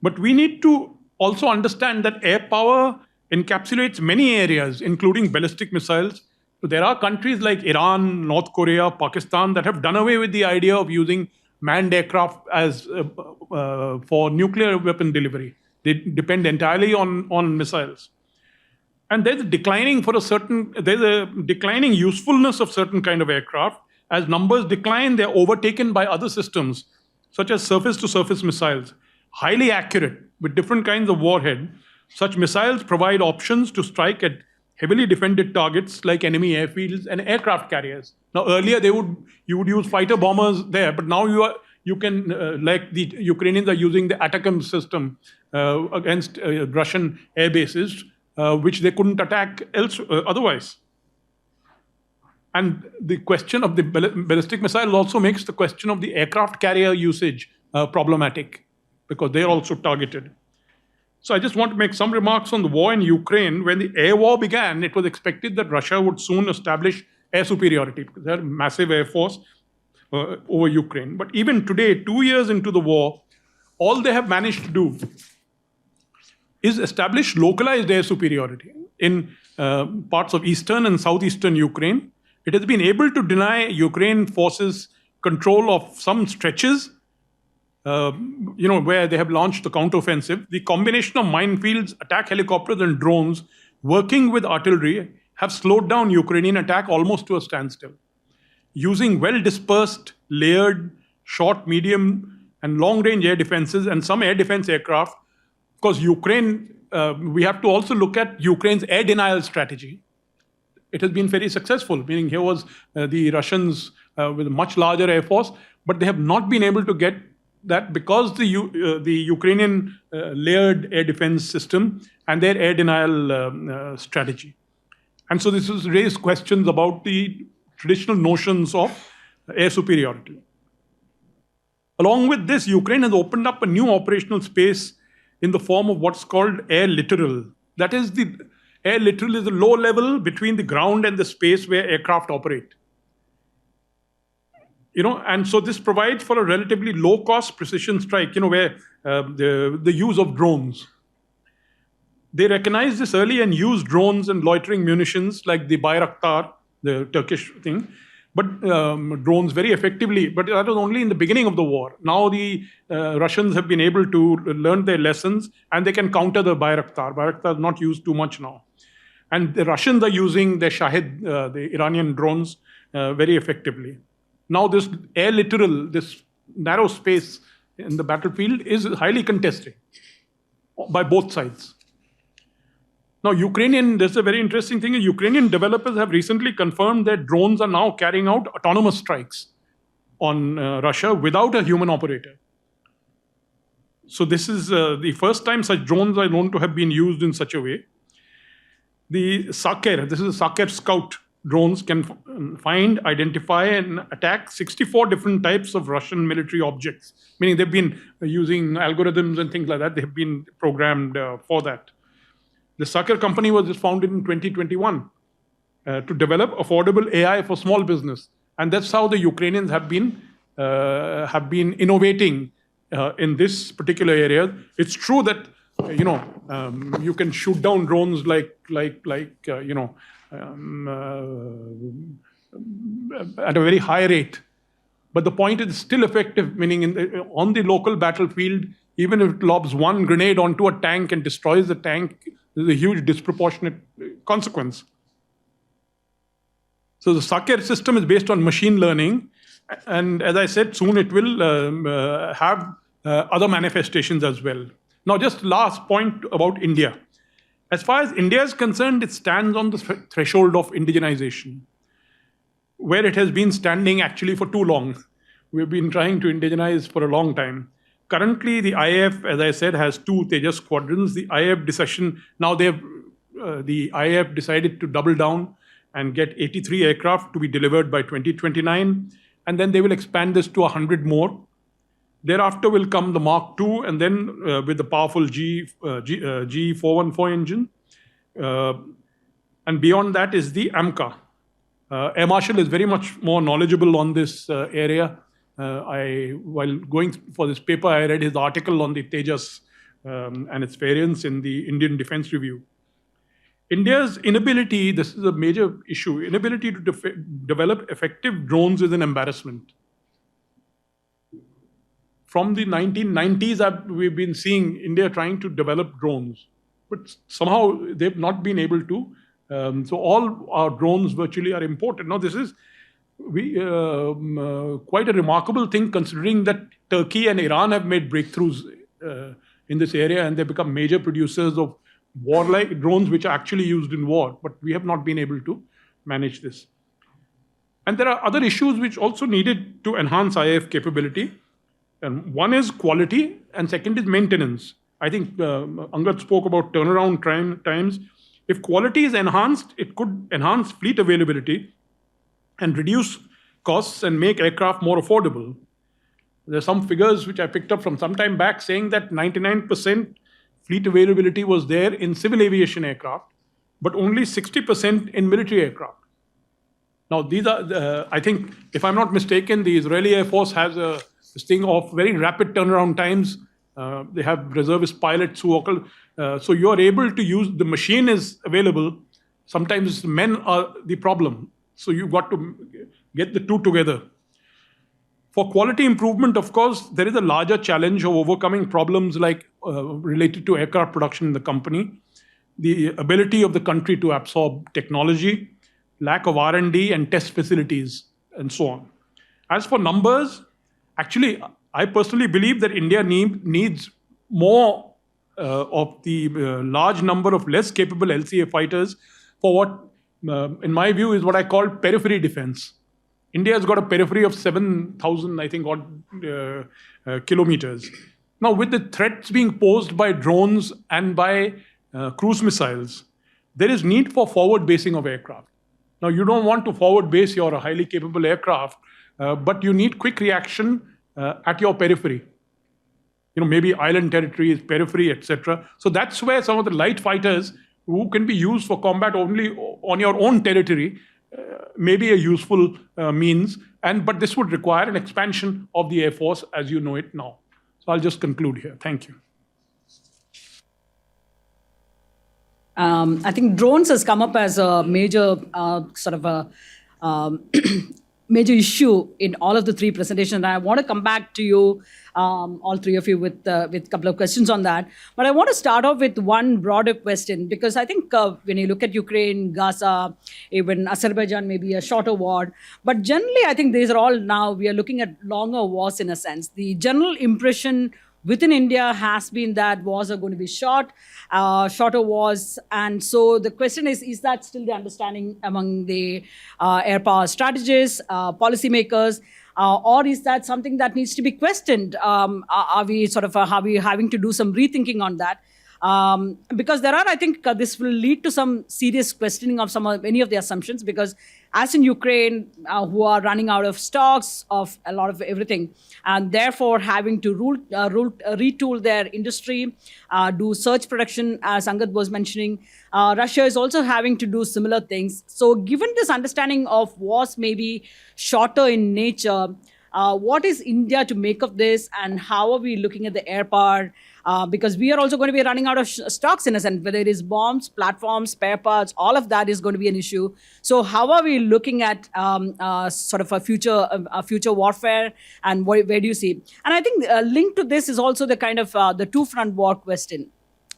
Speaker 4: But we need to also understand that air power encapsulates many areas, including ballistic missiles. So there are countries like Iran, North Korea, Pakistan that have done away with the idea of using manned aircraft as for nuclear weapon delivery. They depend entirely on missiles. And there's a declining usefulness of certain kind of aircraft. As numbers decline, they're overtaken by other systems, such as surface-to-surface missiles, highly accurate with different kinds of warhead. Such missiles provide options to strike at heavily defended targets like enemy airfields and aircraft carriers. Now, earlier you would use fighter bombers there, but now you can, like the Ukrainians are using the ATACMS system against Russian air bases, which they couldn't attack otherwise. And the question of the ballistic missile also makes the question of the aircraft carrier usage problematic, because they're also targeted. So I just want to make some remarks on the war in Ukraine. When the air war began, it was expected that Russia would soon establish air superiority, because they had a massive air force over Ukraine. But even today, 2 years into the war, all they have managed to do is establish localized air superiority in parts of eastern and southeastern Ukraine. It has been able to deny Ukraine forces control of some stretches, where they have launched the counteroffensive. The combination of minefields, attack helicopters, and drones working with artillery have slowed down Ukrainian attack almost to a standstill. Using well-dispersed, layered, short, medium, and long-range air defenses and some air defense aircraft, because Ukraine, we have to also look at Ukraine's air denial strategy. It has been very successful, meaning here was the Russians with a much larger air force, but they have not been able to get that because the Ukrainian layered air defense system and their air denial strategy. And so this has raised questions about the traditional notions of air superiority. Along with this, Ukraine has opened up a new operational space in the form of what's called air littoral. That is, the air littoral is the low level between the ground and the space where aircraft operate. And so this provides for a relatively low-cost precision strike, where the use of drones. They recognized this early and used drones and loitering munitions like the Bayraktar, the Turkish thing, but drones very effectively. But that was only in the beginning of the war. Now the Russians have been able to learn their lessons, and they can counter the Bayraktar. Bayraktar is not used too much now. And the Russians are using their Shahid, the Iranian drones, very effectively. Now this air littoral, this narrow space in the battlefield is highly contested by both sides. Now there's a very interesting thing. Ukrainian developers have recently confirmed that drones are now carrying out autonomous strikes on Russia without a human operator. So this is the first time such drones are known to have been used in such a way. The Saker, this is a Saker Scout drones, can find, identify, and attack 64 different types of Russian military objects, meaning they've been using algorithms and things like that. They've been programmed for that. The Saker company was just founded in 2021 to develop affordable AI for small business. And that's how the Ukrainians have been innovating in this particular area. It's true that you can shoot down drones at a very high rate. But the point is still effective, meaning on the local battlefield, even if it lobs one grenade onto a tank and destroys the tank, there's a huge disproportionate consequence. So the Saker system is based on machine learning. And as I said, soon it will have other manifestations as well. Now, just last point about India. As far as India is concerned, it stands on the threshold of indigenization, where it has been standing actually for too long. We've been trying to indigenize for a long time. Currently, the IAF, as I said, has 2 Tejas squadrons. The IAF decided to double down and get 83 aircraft to be delivered by 2029, and then they will expand this to 100 more. Thereafter will come the Mark II, and then with the powerful G414 engine. And beyond that is the AMCA. Air Marshal is very much more knowledgeable on this area. While going for this paper, I read his article on the Tejas and its variants in the Indian Defense Review. India's inability, this is a major issue, inability to develop effective drones is an embarrassment. From the 1990s, we've been seeing India trying to develop drones, but somehow they've not been able to. So all our drones virtually are imported. Now, this is quite a remarkable thing, considering that Turkey and Iran have made breakthroughs in this area, and they've become major producers of warlike drones which are actually used in war, but we have not been able to manage this. And there are other issues which also needed to enhance IAF capability. And one is quality, and second is maintenance. I think Angad spoke about turnaround times. If quality is enhanced, it could enhance fleet availability and reduce costs and make aircraft more affordable. There are some figures which I picked up from some time back saying that 99% fleet availability was there in civil aviation aircraft, but only 60% in military aircraft. Now, these are, I think, if I'm not mistaken, the Israeli Air Force has this thing of very rapid turnaround times. They have reservist pilots who so you are able to use, the machine is available. Sometimes men are the problem. So you've got to get the two together. For quality improvement, of course, there is a larger challenge of overcoming problems like related to aircraft production in the company, the ability of the country to absorb technology, lack of R&D and test facilities, and so on. As for numbers, actually, I personally believe that India needs more of the large number of less capable LCA fighters for what, in my view, is what I call periphery defense. India has got a periphery of 7,000, I think, kilometers. Now, with the threats being posed by drones and by cruise missiles, there is need for forward basing of aircraft. Now, you don't want to forward base your highly capable aircraft, but you need quick reaction at your periphery. Maybe island territories, periphery, etc. So that's where some of the light fighters who can be used for combat only on your own territory may be a useful means. But this would require an expansion of the Air Force as you know it now. So I'll just conclude here. Thank you.
Speaker 1: I think drones has come up as a major major issue in all of the three presentations. And I want to come back to you, all three of you, with a couple of questions on that. But I want to start off with one broader question, because I think when you look at Ukraine, Gaza, even Azerbaijan, maybe a shorter war. But generally, I think these are all now, we are looking at longer wars in a sense. The general impression within India has been that wars are going to be short, shorter wars. And so the question is that still the understanding among the air power strategists, policymakers, or is that something that needs to be questioned? Are we having to do some rethinking on that? Because there are, I think this will lead to some serious questioning of many of the assumptions, because as in Ukraine, who are running out of stocks of a lot of everything, and therefore having to retool their industry, do surge production, as Angad was mentioning. Russia is also having to do similar things. So given this understanding of wars maybe shorter in nature, what is India to make of this, and how are we looking at the air power? Because we are also going to be running out of stocks in a sense, whether it is bombs, platforms, spare parts, all of that is going to be an issue. So how are we looking at sort of a future warfare, and where do you see? And I think linked to this is also the kind of the two-front war question.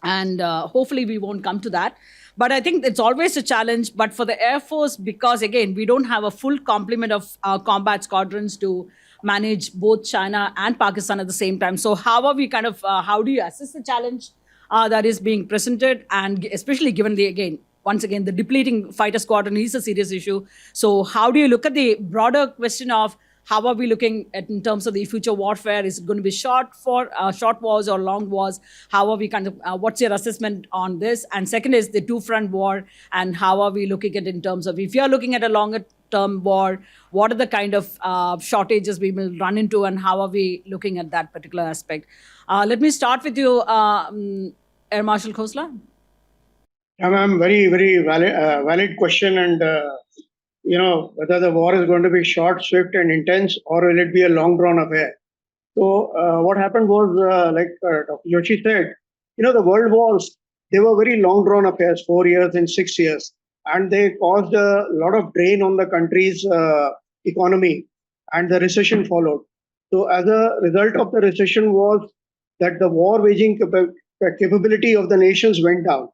Speaker 1: And hopefully we won't come to that. But I think it's always a challenge. But for the Air Force, because again, we don't have a full complement of combat squadrons to manage both China and Pakistan at the same time. So how are we how do you assess the challenge that is being presented? And especially given once again, the depleting fighter squadron is a serious issue. So how do you look at the broader question of how are we looking at in terms of the future warfare? Is it going to be short wars or long wars? How are we what's your assessment on this? And second is the two-front war, and how are we looking at in terms of, if you're looking at a longer term war, what are the kind of shortages we will run into, and how are we looking at that particular aspect? Let me start with you, Air Marshal Khosla.
Speaker 2: Ma'am, very, very valid question. And, whether the war is going to be short, swift, and intense, or will it be a long drawn affair? So what happened was, like Dr. Joshi said, the world wars, they were very long drawn affairs, 4 years and 6 years. And they caused a lot of drain on the country's economy, and the recession followed. So as a result of the recession was that the war waging capability of the nations went down.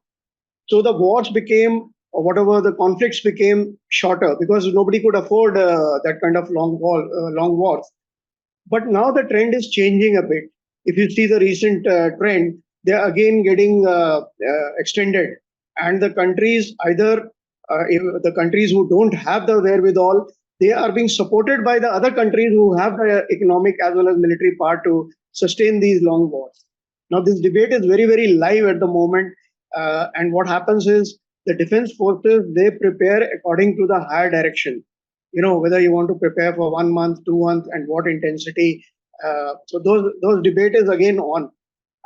Speaker 2: So the wars became, or whatever the conflicts became, shorter, because nobody could afford that kind of long wars. But now the trend is changing a bit. If you see the recent trend, they are again getting extended. And the countries, either the countries who don't have the wherewithal, they are being supported by the other countries who have the economic as well as military power to sustain these long wars. Now, this debate is very, very live at the moment. And what happens is the defense forces, they prepare according to the higher direction. Whether you want to prepare for 1 month, 2 months, and what intensity. So those debate is again on.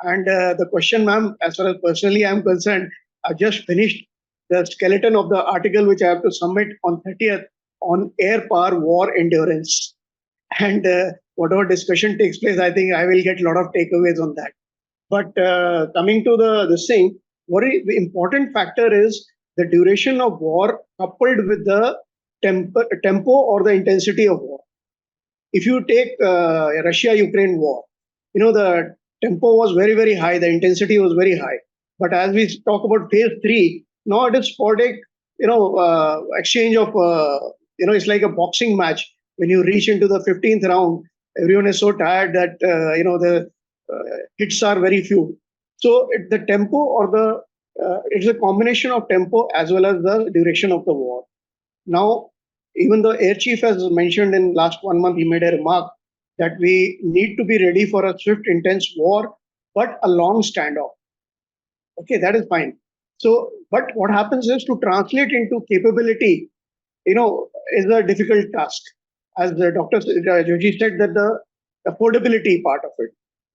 Speaker 2: And the question, ma'am, as far as personally I'm concerned, I just finished the skeleton of the article which I have to submit on 30th on air power war endurance. And whatever discussion takes place, I think I will get a lot of takeaways on that. But coming to this thing, the important factor is the duration of war coupled with the tempo or the intensity of war. If you take Russia-Ukraine war, the tempo was very, very high. The intensity was very high. But as we talk about phase 3, now it is sporadic, exchange of, it's like a boxing match. When you reach into the 15th round, everyone is so tired that, the hits are very few. So the tempo or it's a combination of tempo as well as the duration of the war. Now, even the air chief has mentioned in last 1 month, he made a remark that we need to be ready for a swift, intense war, but a long standoff. Okay, that is fine. So, but what happens is to translate into capability, is a difficult task. As the Dr. Joshi said, that the affordability part of it.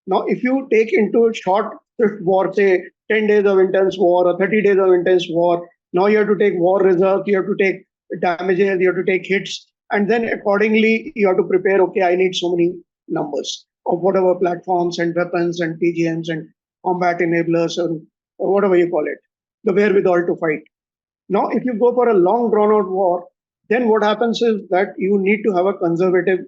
Speaker 2: Now, if you take into short swift war, say 10 days of intense war or 30 days of intense war, now you have to take war reserves, you have to take damages, you have to take hits, and then accordingly you have to prepare, okay, I need so many numbers of whatever platforms and weapons and TGMs and combat enablers or whatever you call it, the wherewithal to fight. Now, if you go for a long drawn out war, then what happens is that you need to have a conservative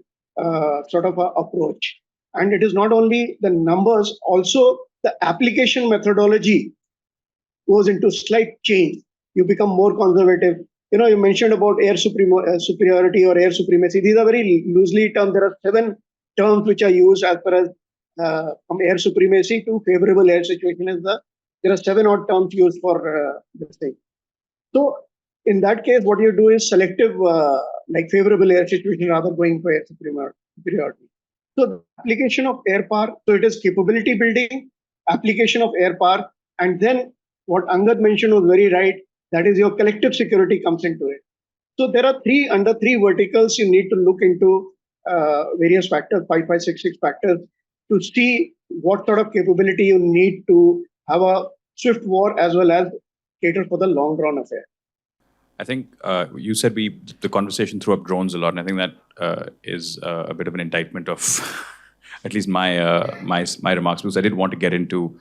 Speaker 2: sort of a approach. And it is not only the numbers, also the application methodology goes into slight change. You become more conservative. You mentioned about superiority or air supremacy. These are very loosely termed. There are 7 terms which are used as far as from air supremacy to favorable air situation is there are 7 odd terms used for this thing. So in that case, what you do is selective, like favorable air situation rather going for air superiority. So the application of air power, so it is capability building, application of air power, and then what Angad mentioned was very right, that is your collective security comes into it. So there are under three verticals you need to look into various factors, 5566 factors, to see what sort of capability you need to have a swift war as well as cater for the long drawn affair.
Speaker 3: I think you said the conversation threw up drones a lot, and I think that is a bit of an indictment of at least my remarks, because I did want to get into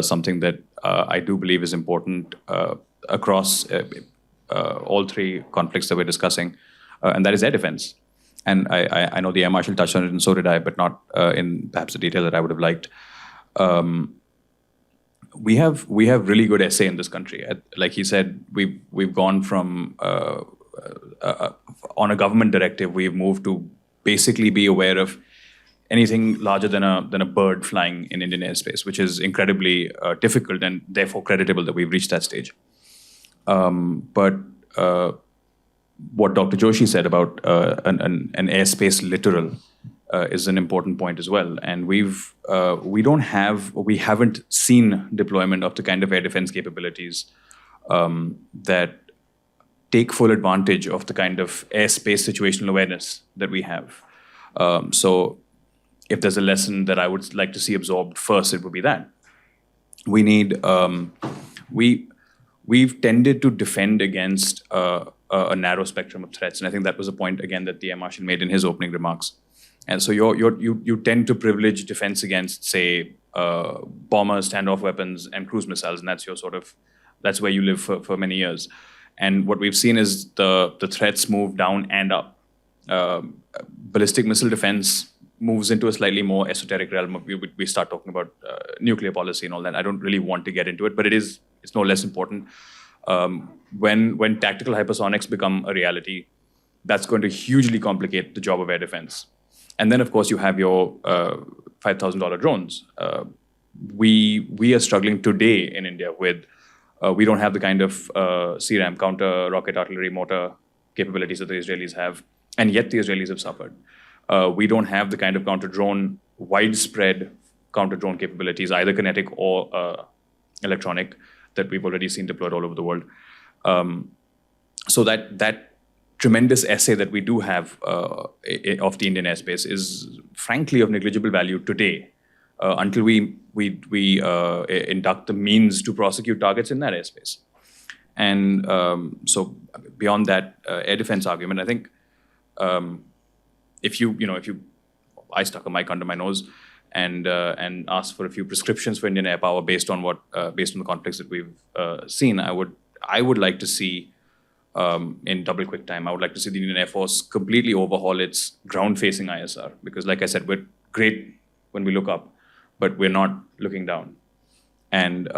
Speaker 3: something that I do believe is important across all 3 conflicts that we're discussing, and that is air defense. And I know the Air Marshal touched on it, and so did I, but not in perhaps the detail that I would have liked. We have really good SA in this country. Like he said, we've gone from on a government directive, we've moved to basically be aware of anything larger than a bird flying in Indian airspace, which is incredibly difficult and therefore creditable that we've reached that stage. But what Dr. Joshi said about an airspace littoral is an important point as well. And we haven't seen deployment of the kind of air defense capabilities that take full advantage of the kind of airspace situational awareness that we have. So if there's a lesson that I would like to see absorbed first, it would be that. We need, we've tended to defend against a narrow spectrum of threats. And I think that was a point, again, that the Air Marshal made in his opening remarks. And so you tend to privilege defense against, say, bombers, standoff weapons, and cruise missiles, and that's where you live for many years. And what we've seen is the threats move down and up. Ballistic missile defense moves into a slightly more esoteric realm. We start talking about nuclear policy and all that. I don't really want to get into it, but it's no less important. When tactical hypersonics become a reality, that's going to hugely complicate the job of air defense. And then, of course, you have your $5,000 drones. We are struggling today in India with, we don't have the kind of CRAM, counter rocket artillery mortar capabilities that the Israelis have, and yet the Israelis have suffered. We don't have the kind of counter-drone, widespread counter-drone capabilities, either kinetic or electronic, that we've already seen deployed all over the world. So that tremendous essay that we do have of the Indian airspace is frankly of negligible value today, until we induct the means to prosecute targets in that airspace. And so beyond that air defense argument, I think if I stuck a mic under my nose and asked for a few prescriptions for Indian air power based on the conflicts that we've seen, I would like to see, in double quick time, I would like to see the Indian Air Force completely overhaul its ground-facing ISR. Because like I said, we're great when we look up, but we're not looking down. And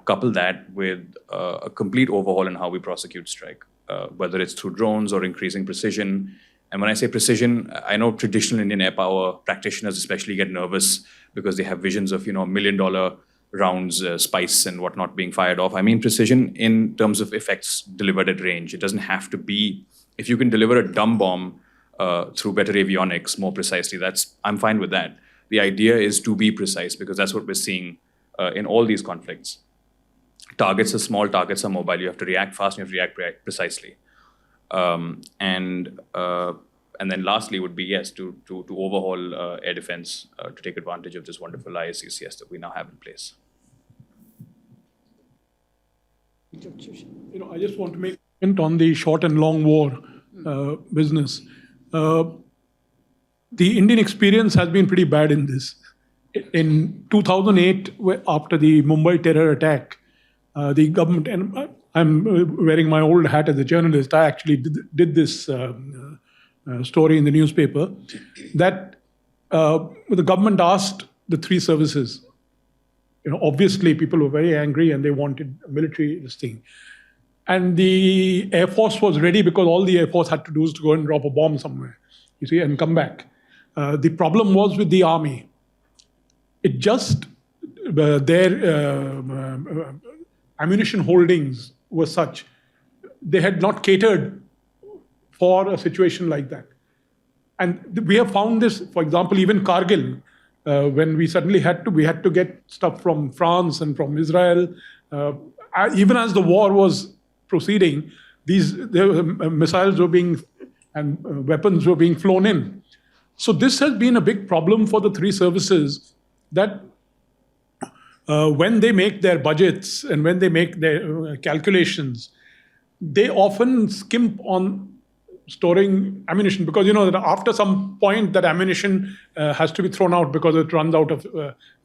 Speaker 3: couple that with a complete overhaul in how we prosecute strike, whether it's through drones or increasing precision. And when I say precision, I know traditional Indian air power practitioners especially get nervous because they have visions of, $1 million rounds, spice and whatnot being fired off. I mean precision in terms of effects delivered at range. It doesn't have to be, if you can deliver a dumb bomb through better avionics more precisely, I'm fine with that. The idea is to be precise, because that's what we're seeing in all these conflicts. targets are small, targets are mobile. You have to react fast, and you have to react precisely. And then lastly would be, yes, to overhaul air defense to take advantage of this wonderful ISCCS that we now have in place.
Speaker 4: I just want to make a comment on the short and long war business. The Indian experience has been pretty bad in this. In 2008, after the Mumbai terror attack, the government, and I'm wearing my old hat as a journalist, I actually did this story in the newspaper, that the government asked the three services. Obviously people were very angry and they wanted military this thing. And the Air Force was ready because all the Air Force had to do is to go and drop a bomb somewhere, and come back. The problem was with the army. It just, their ammunition holdings were such, they had not catered for a situation like that. And we have found this, for example, even Kargil, when we suddenly had to get stuff from France and from Israel. Even as the war was proceeding, missiles were being, and weapons were being flown in. So this has been a big problem for the three services, that when they make their budgets and when they make their calculations, they often skimp on storing ammunition, because that after some point that ammunition has to be thrown out because it runs out of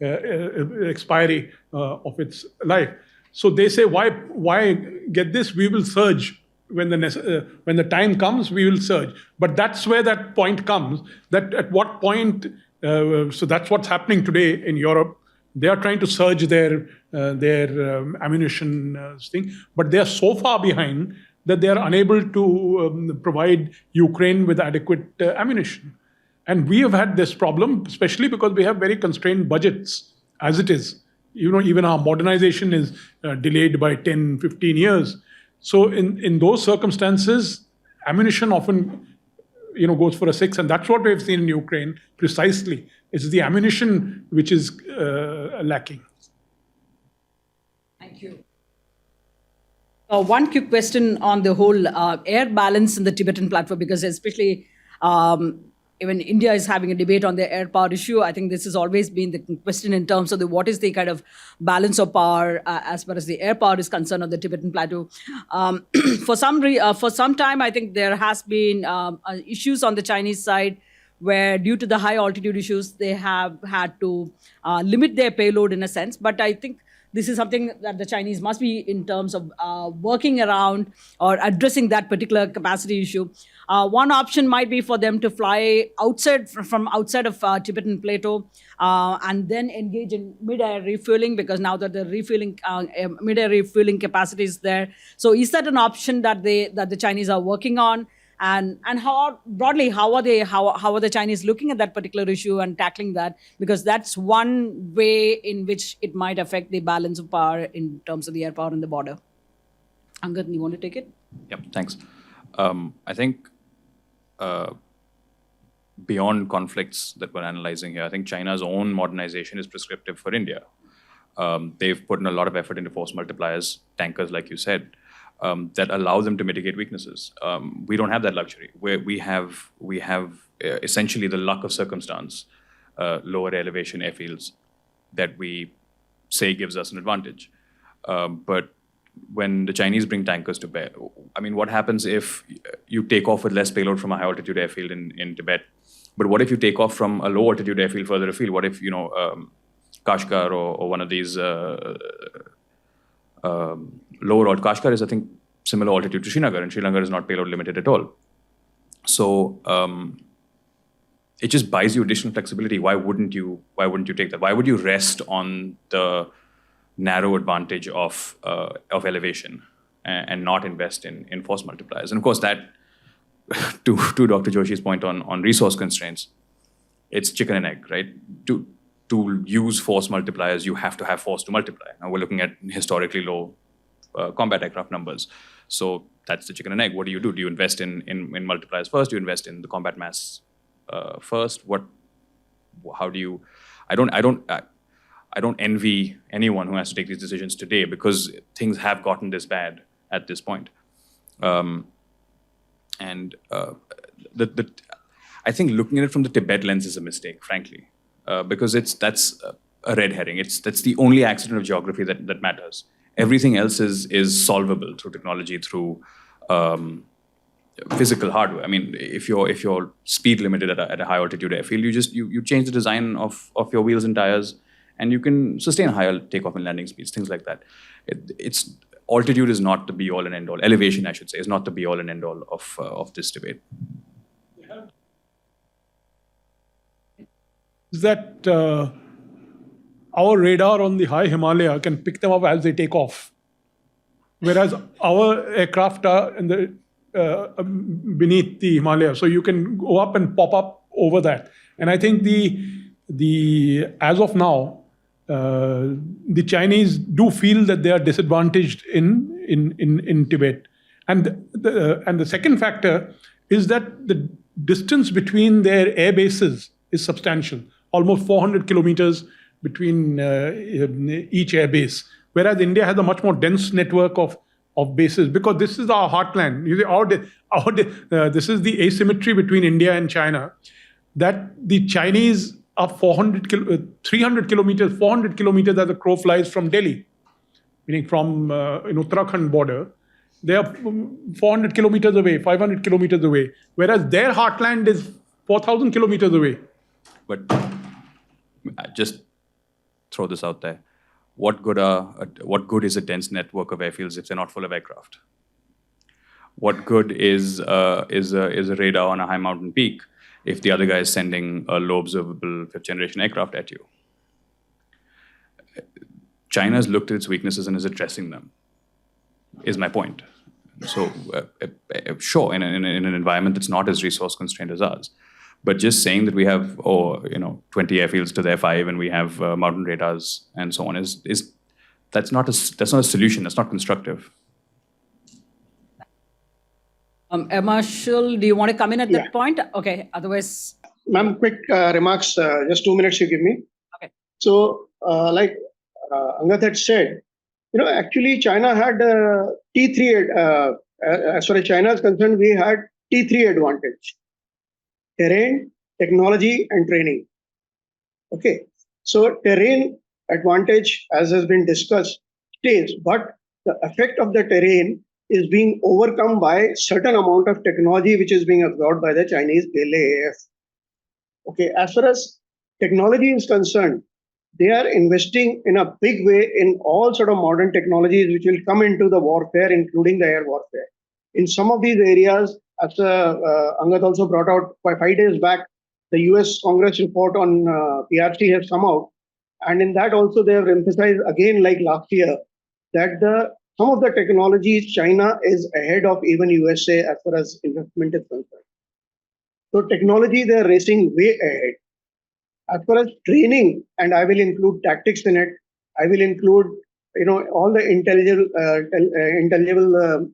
Speaker 4: expiry of its life. So they say, why get this? We will surge when the time comes. We will surge. But that's where that point comes. That at what point? So that's what's happening today in Europe. They are trying to surge their ammunition thing, but they are so far behind that they are unable to provide Ukraine with adequate ammunition. And we have had this problem, especially because we have very constrained budgets as it is. Even our modernization is delayed by 10, 15 years. So in those circumstances, ammunition often goes for a 6, and that's what we've seen in Ukraine precisely. It's the ammunition which is lacking.
Speaker 1: Thank you. One quick question on the whole air balance in the Tibetan plateau, because especially even India is having a debate on the air power issue. I think this has always been the question in terms of what is the kind of balance of power as far as the air power is concerned on the Tibetan plateau. For some time, I think there has been issues on the Chinese side where, due to the high altitude issues, they have had to limit their payload in a sense. But I think this is something that the Chinese must be in terms of working around or addressing that particular capacity issue. One option might be for them to fly from outside of Tibetan plateau and then engage in mid-air refueling, because now that the mid-air refueling capacity is there. So is that an option that the Chinese are working on? And how broadly, how are the Chinese looking at that particular issue and tackling that? Because that's one way in which it might affect the balance of power in terms of the air power on the border. Angad, you want to take it?
Speaker 3: Yep, thanks. I think beyond conflicts that we're analyzing here, I think China's own modernization is prescriptive for India. They've put in a lot of effort into force multipliers, tankers, like you said, that allow them to mitigate weaknesses. We don't have that luxury. We have essentially the luck of circumstance, lower elevation airfields that we say gives us an advantage. But when the Chinese bring tankers to bear, I mean, what happens if you take off with less payload from a high altitude airfield in Tibet? But what if you take off from a low altitude airfield further afield? What if, Kashgar or one of these lower Kashgar is, I think, similar altitude to Srinagar, and Srinagar is not payload limited at all. So it just buys you additional flexibility. Why wouldn't you take that? Why would you rest on the narrow advantage of elevation and not invest in force multipliers? And of course, that to Dr. Joshi's point on resource constraints, it's chicken and egg, right? To use force multipliers, you have to have force to multiply. Now we're looking at historically low combat aircraft numbers. So that's the chicken and egg. What do? Do you invest in multipliers first? Do you invest in the combat mass first? How do you? I don't envy anyone who has to take these decisions today because things have gotten this bad at this point. I think looking at it from the Tibet lens is a mistake, frankly, because that's a red herring. That's the only accident of geography that matters. Everything else is solvable through technology, through physical hardware. I mean, if you're speed limited at a high altitude airfield, you change the design of your wheels and tires, and you can sustain higher takeoff and landing speeds, things like that. Altitude is not the be all and end all. Elevation, I should say, is not the be all and end all of this debate.
Speaker 4: Is that our radar on the high Himalaya can pick them up as they take off, whereas our aircraft are in the beneath the Himalaya, so you can go up and pop up over that. And I think the as of now, the Chinese do feel that they are disadvantaged in Tibet, and the second factor is that the distance between their air bases is substantial, almost 400 kilometers between each air base, whereas India has a much more dense network of bases, because this is our heartland. This is the asymmetry between India and China, that the Chinese are 300 kilometers, 400 kilometers as a crow flies from Delhi, meaning from Uttarakhand border. They are 400 kilometers away, 500 kilometers away, whereas their heartland is 4,000 kilometers away.
Speaker 3: But just throw this out there. What good is a dense network of airfields if they're not full of aircraft? What good is a radar on a high mountain peak if the other guy is sending a low observable fifth generation aircraft at you? China has looked at its weaknesses and is addressing them, is my point. So sure, in an environment that's not as resource constrained as ours, but just saying that we have 20 airfields to their 5 and we have mountain radars and so on that's not a solution. That's not constructive.
Speaker 1: Marshall, do you want to come in at that point? Okay. Otherwise,
Speaker 2: Ma'am, quick remarks. Just 2 minutes you give me.
Speaker 1: Okay.
Speaker 2: So, like Angad had said, actually China had T3. As far as China is concerned, we had T3 advantage: terrain, technology, and training. Okay. So terrain advantage, as has been discussed, stays, but the effect of the terrain is being overcome by certain amount of technology which is being absorbed by the Chinese PLAAF. Okay, as far as technology is concerned, they are investing in a big way in all sort of modern technologies which will come into the warfare, including the air warfare. In some of these areas, as Angad also brought out 5 days back, the US Congress report on PRC has come out. And in that also they have emphasized again, like last year, that some of the technologies China is ahead of even USA as far as investment is concerned. So technology, they're racing way ahead. As far as training, and I will include tactics in it, I will include all the intelligible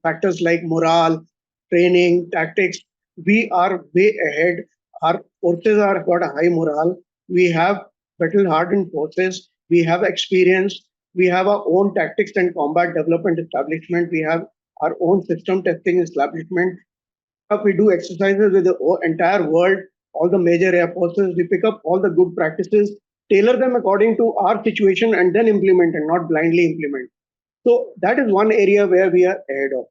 Speaker 2: factors like morale, training, tactics. We are way ahead. Our forces have got a high morale. We have battle-hardened forces. We have experience. We have our own tactics and combat development establishment. We have our own system testing establishment. We do exercises with the entire world, all the major air forces. We pick up all the good practices, tailor them according to our situation, and then implement, and not blindly implement. So that is one area where we are ahead of.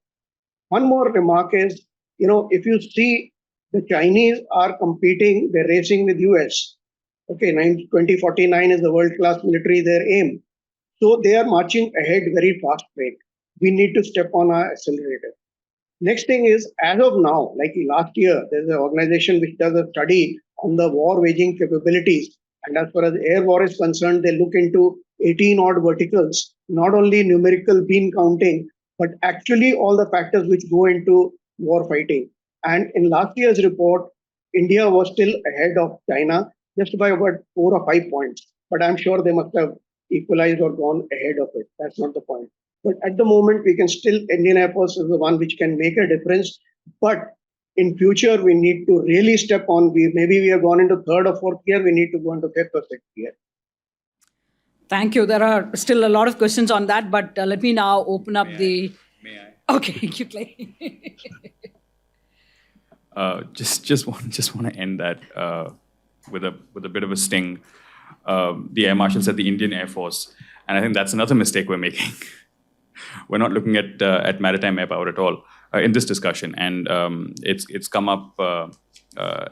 Speaker 2: One more remark is, if you see the Chinese are competing, they're racing with US. Okay, 2049 is the world-class military, their aim. So they are marching ahead very fast rate. We need to step on our accelerator. Next thing is, as of now, like last year, there's an organization which does a study on the war waging capabilities. And as far as air war is concerned, they look into 18 odd verticals, not only numerical bean counting, but actually all the factors which go into war fighting. And in last year's report, India was still ahead of China just by about 4 or 5 points. But I'm sure they must have equalized or gone ahead of it. That's not the point. But at the moment, we can still, Indian Air Force is the one which can make a difference. But in future, we need to really step on. Maybe we have gone into 3rd or 4th year. We need to go into 5th or 6th year.
Speaker 1: Thank you. There are still a lot of questions on that, but let me now open up
Speaker 3: May I?
Speaker 1: Okay, thank you, Clay.
Speaker 3: Just want to end that with a bit of a sting. The Air Marshal said the Indian Air Force, and I think that's another mistake we're making. We're not looking at maritime air power at all in this discussion, and it's come up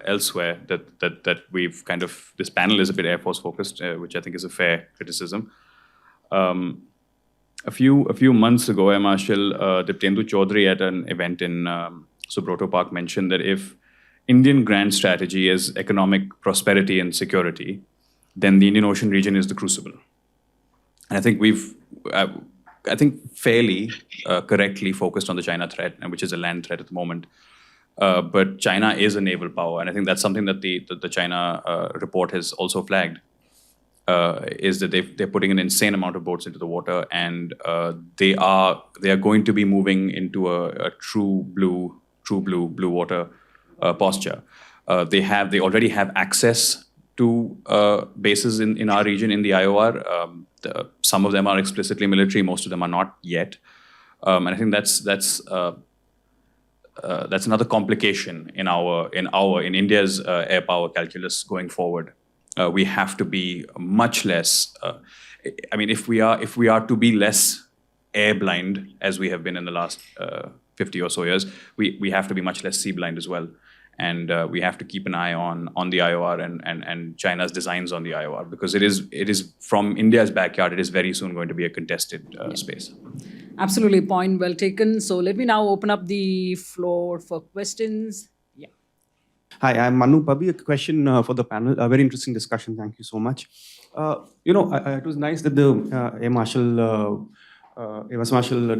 Speaker 3: elsewhere that we've kind of, this panel is a bit Air Force focused, which I think is a fair criticism. A few months ago, Air Marshal Diptendu Chaudhary at an event in Subroto Park mentioned that if Indian grand strategy is economic prosperity and security, then the Indian Ocean region is the crucible. And I think we've, fairly correctly focused on the China threat, and which is a land threat at the moment. But China is a naval power, and I think that's something that the China report has also flagged. Is that they're putting an insane amount of boats into the water, and they are going to be moving into a true blue water posture. They already have access to bases in our region in the IOR. Some of them are explicitly military, most of them are not yet, and I think that's another complication in India's air power calculus going forward. We have to be much less. If we are to be less air blind as we have been in the last 50 or so years, we have to be much less sea blind as well, and we have to keep an eye on the IOR and China's designs on the IOR, because it is from India's backyard. It is very soon going to be a contested space.
Speaker 1: Absolutely, point well taken. So let me now open up the floor for questions. Yeah.
Speaker 5: Hi, I'm Manu Pabi. A question for the panel. A very interesting discussion. Thank you so much. It was nice that the Air Marshal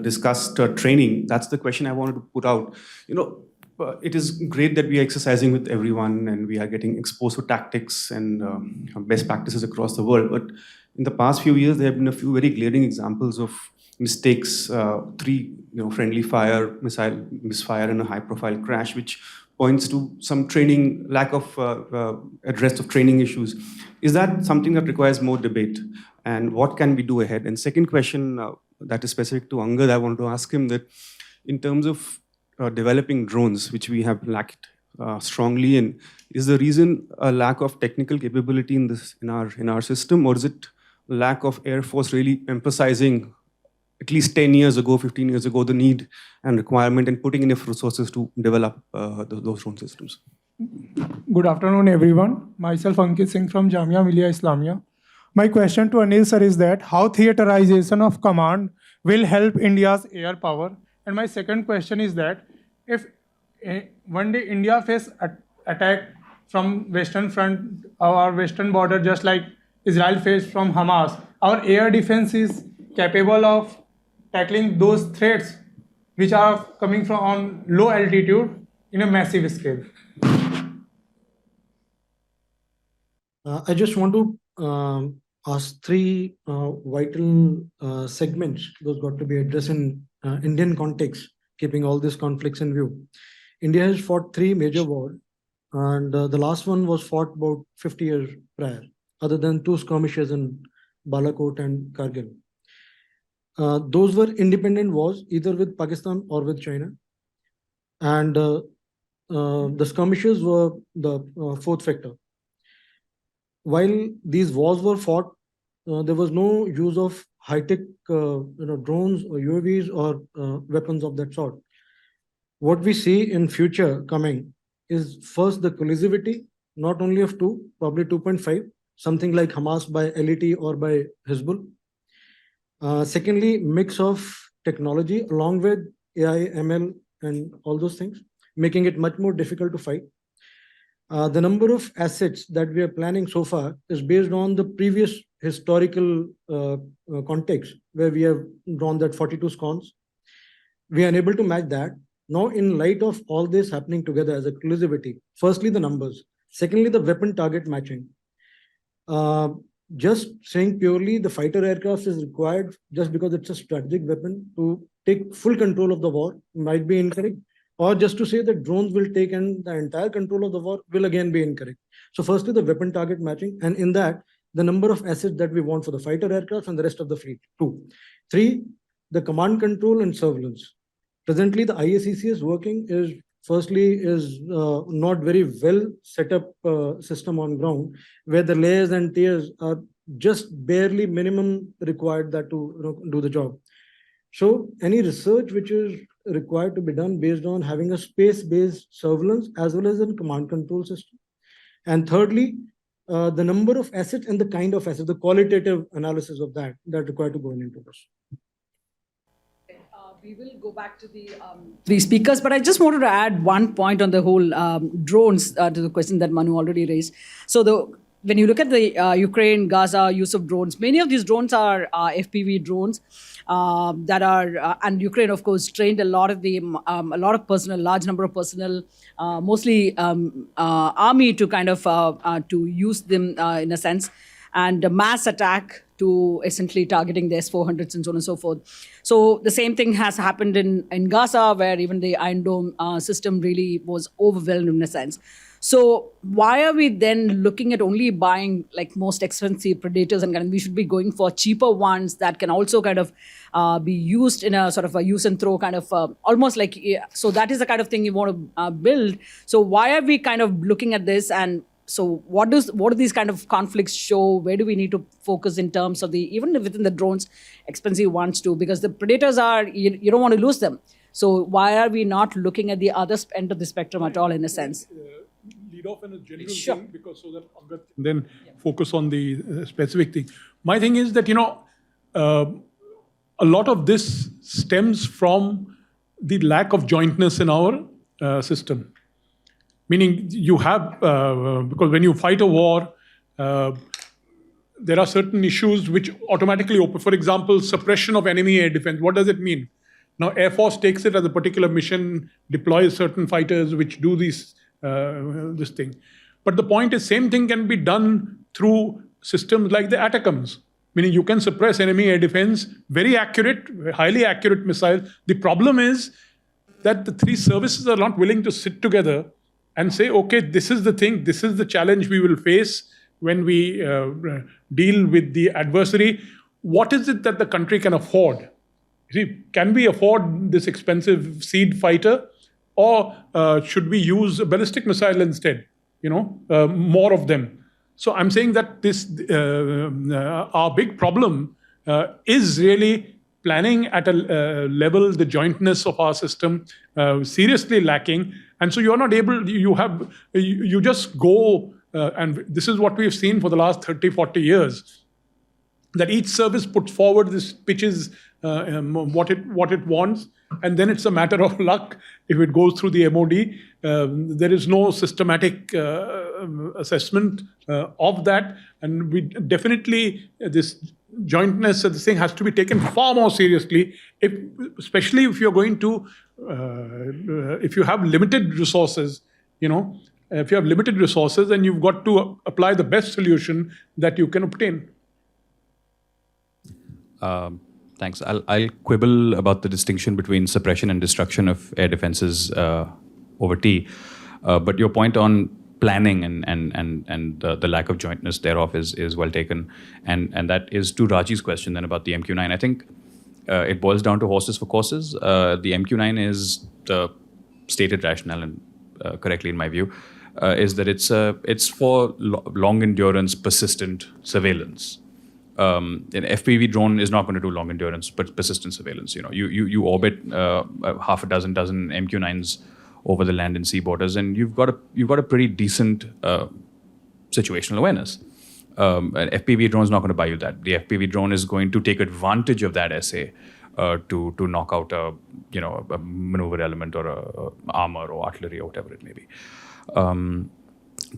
Speaker 5: discussed training. That's the question I wanted to put out. It is great that we are exercising with everyone and we are getting exposed to tactics and best practices across the world. But in the past few years, there have been a few very glaring examples of mistakes, 3 friendly fire, missile misfire, and a high-profile crash, which points to some lack of address of training issues. Is that something that requires more debate? And what can we do ahead? And second question that is specific to Angad, I wanted to ask him that in terms of developing drones, which we have lacked strongly in, is the reason a lack of technical capability in our system, or is it lack of Air Force really emphasizing at least 10 years ago, 15 years ago, the need and requirement and putting enough resources to develop those drone systems?
Speaker 6: Good afternoon, everyone. Myself, Ankit Singh from Jamia Millia Islamia. My question to Anil sir is that how theaterization of command will help India's air power? And my second question is that if one day India face attack from Western front or Western border, just like Israel faced from Hamas, our air defense is capable of tackling those threats which are coming from on low altitude in a massive scale.
Speaker 7: I just want to ask 3 vital segments. Those got to be addressed in Indian context, keeping all these conflicts in view. India has fought 3 major wars, and the last one was fought about 50 years prior, other than 2 skirmishes in Balakot and Kargil. Those were independent wars, either with Pakistan or with China. And the skirmishes were the 4th factor. While these wars were fought, there was no use of high-tech drones or UAVs or weapons of that sort. What we see in future coming is first the cohesivity, not only of 2, probably 2.5, something like Hamas by LET or by Hezbollah. Secondly, mix of technology along with AI, ML, and all those things, making it much more difficult to fight. The number of assets that we are planning so far is based on the previous historical context, where we have drawn that 42 squadrons. We are unable to match that. Now, in light of all this happening together as a cohesivity, firstly, the numbers. Secondly, the weapon target matching. Just saying purely the fighter aircraft is required just because it's a strategic weapon to take full control of the war might be incorrect, or just to say that drones will take and the entire control of the war will again be incorrect. So firstly, the weapon target matching, and in that, the number of assets that we want for the fighter aircraft and the rest of the fleet. 2. 3, the command control and surveillance. Presently, the IACC is working is not very well set up system on ground, where the layers and tiers are just barely minimum required that to do the job. So any research which is required to be done based on having a space-based surveillance as well as a command control system. And thirdly, the number of assets and the kind of assets, the qualitative analysis of that required to go into this.
Speaker 1: We will go back to the three speakers, but I just wanted to add one point on the whole drones to the question that Manu already raised. So when you look at the Ukraine-Gaza use of drones, many of these drones are FPV drones that are, and Ukraine, of course, trained a lot of personnel, large number of personnel, mostly army to kind of to use them in a sense, and a mass attack to essentially targeting the S-400s and so on and so forth. So the same thing has happened in Gaza, where even the Iron Dome system really was overwhelmed in a sense. So why are we then looking at only buying like most expensive Predators, and we should be going for cheaper ones that can also kind of be used in a sort of a use and throw kind of almost like, so that is the kind of thing you want to build. So why are we kind of looking at this? And so what do these kind of conflicts show? Where do we need to focus in terms of even within the drones, expensive ones too? Because the Predators are, you don't want to lose them. So why are we not looking at the other end of the spectrum at all in a sense?
Speaker 4: Lead off in a general thing, because so that Angat can then focus on the specific thing. My thing is that, a lot of this stems from the lack of jointness in our system. Meaning you have, because when you fight a war, there are certain issues which automatically open. For example, suppression of enemy air defense. What does it mean? Now, Air Force takes it as a particular mission, deploys certain fighters which do this thing. But the point is, same thing can be done through systems like the ATACMS. Meaning you can suppress enemy air defense, very accurate, highly accurate missiles. The problem is that the three services are not willing to sit together and say, okay, this is the thing, this is the challenge we will face when we deal with the adversary. What is it that the country can afford? See, can we afford this expensive seed fighter, or should we use a ballistic missile instead? More of them. So I'm saying that this our big problem is really planning at a level, the jointness of our system seriously lacking. And so you're not able, you just go, and this is what we've seen for the last 30, 40 years, that each service puts forward this pitches what it wants, and then it's a matter of luck if it goes through the MOD. There is no systematic assessment of that, and we definitely, this jointness of this thing has to be taken far more seriously, especially if you're going to, if you have limited resources, if you have limited resources, then you've got to apply the best solution that you can obtain.
Speaker 3: Thanks. I'll quibble about the distinction between suppression and destruction of air defenses over tea. But your point on planning and the lack of jointness thereof is well taken. And that is to Raji's question then about the MQ-9. I think it boils down to horses for courses. The MQ-9 is the stated rationale, and correctly in my view, is that it's for long endurance, persistent surveillance. An FPV drone is not going to do long endurance, but persistent surveillance. You orbit half a dozen MQ-9s over the land and sea borders, and you've got a pretty decent situational awareness. An FPV drone is not going to buy you that. The FPV drone is going to take advantage of that essay to knock out a maneuver element or a armor or artillery or whatever it may be.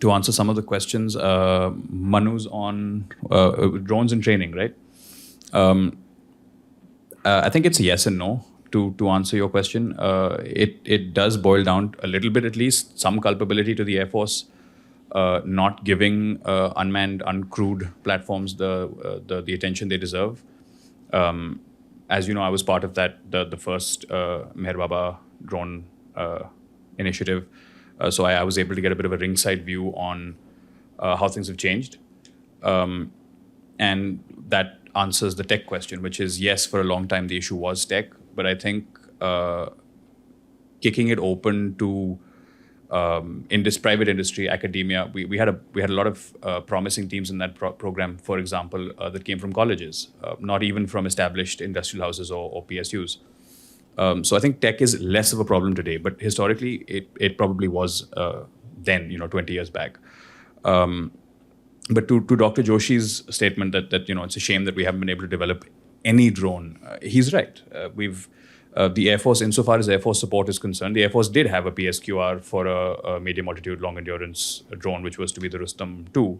Speaker 3: To answer some of the questions, Manu's on drones and training, right? I think it's a yes and no to answer your question. It does boil down a little bit, at least, some culpability to the Air Force not giving unmanned, uncrewed platforms the attention they deserve. As you know, I was part of the first Meher Baba drone initiative. So I was able to get a bit of a ringside view on how things have changed. And that answers the tech question, which is yes, for a long time the issue was tech, but I think kicking it open to in this private industry, academia, we had a lot of promising teams in that program, for example, that came from colleges, not even from established industrial houses or PSUs. So I think tech is less of a problem today, but historically it probably was then, 20 years back. But to Dr. Joshi's statement that it's a shame that we haven't been able to develop any drone, he's right. The Air Force, insofar as Air Force support is concerned, the Air Force did have a PSQR for a medium altitude, long endurance drone, which was to be the Rustam 2.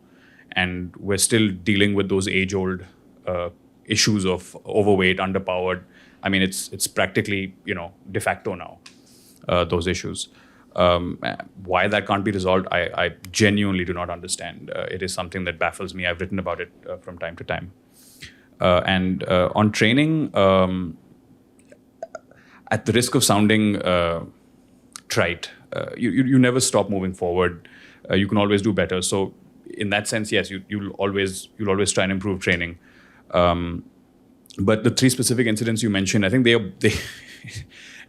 Speaker 3: And we're still dealing with those age-old issues of overweight, underpowered. I mean, it's practically, de facto now, those issues. Why that can't be resolved, I genuinely do not understand. It is something that baffles me. I've written about it from time to time. And on training, at the risk of sounding trite, you never stop moving forward. You can always do better. So in that sense, yes, you'll always try and improve training. But the three specific incidents you mentioned, I think they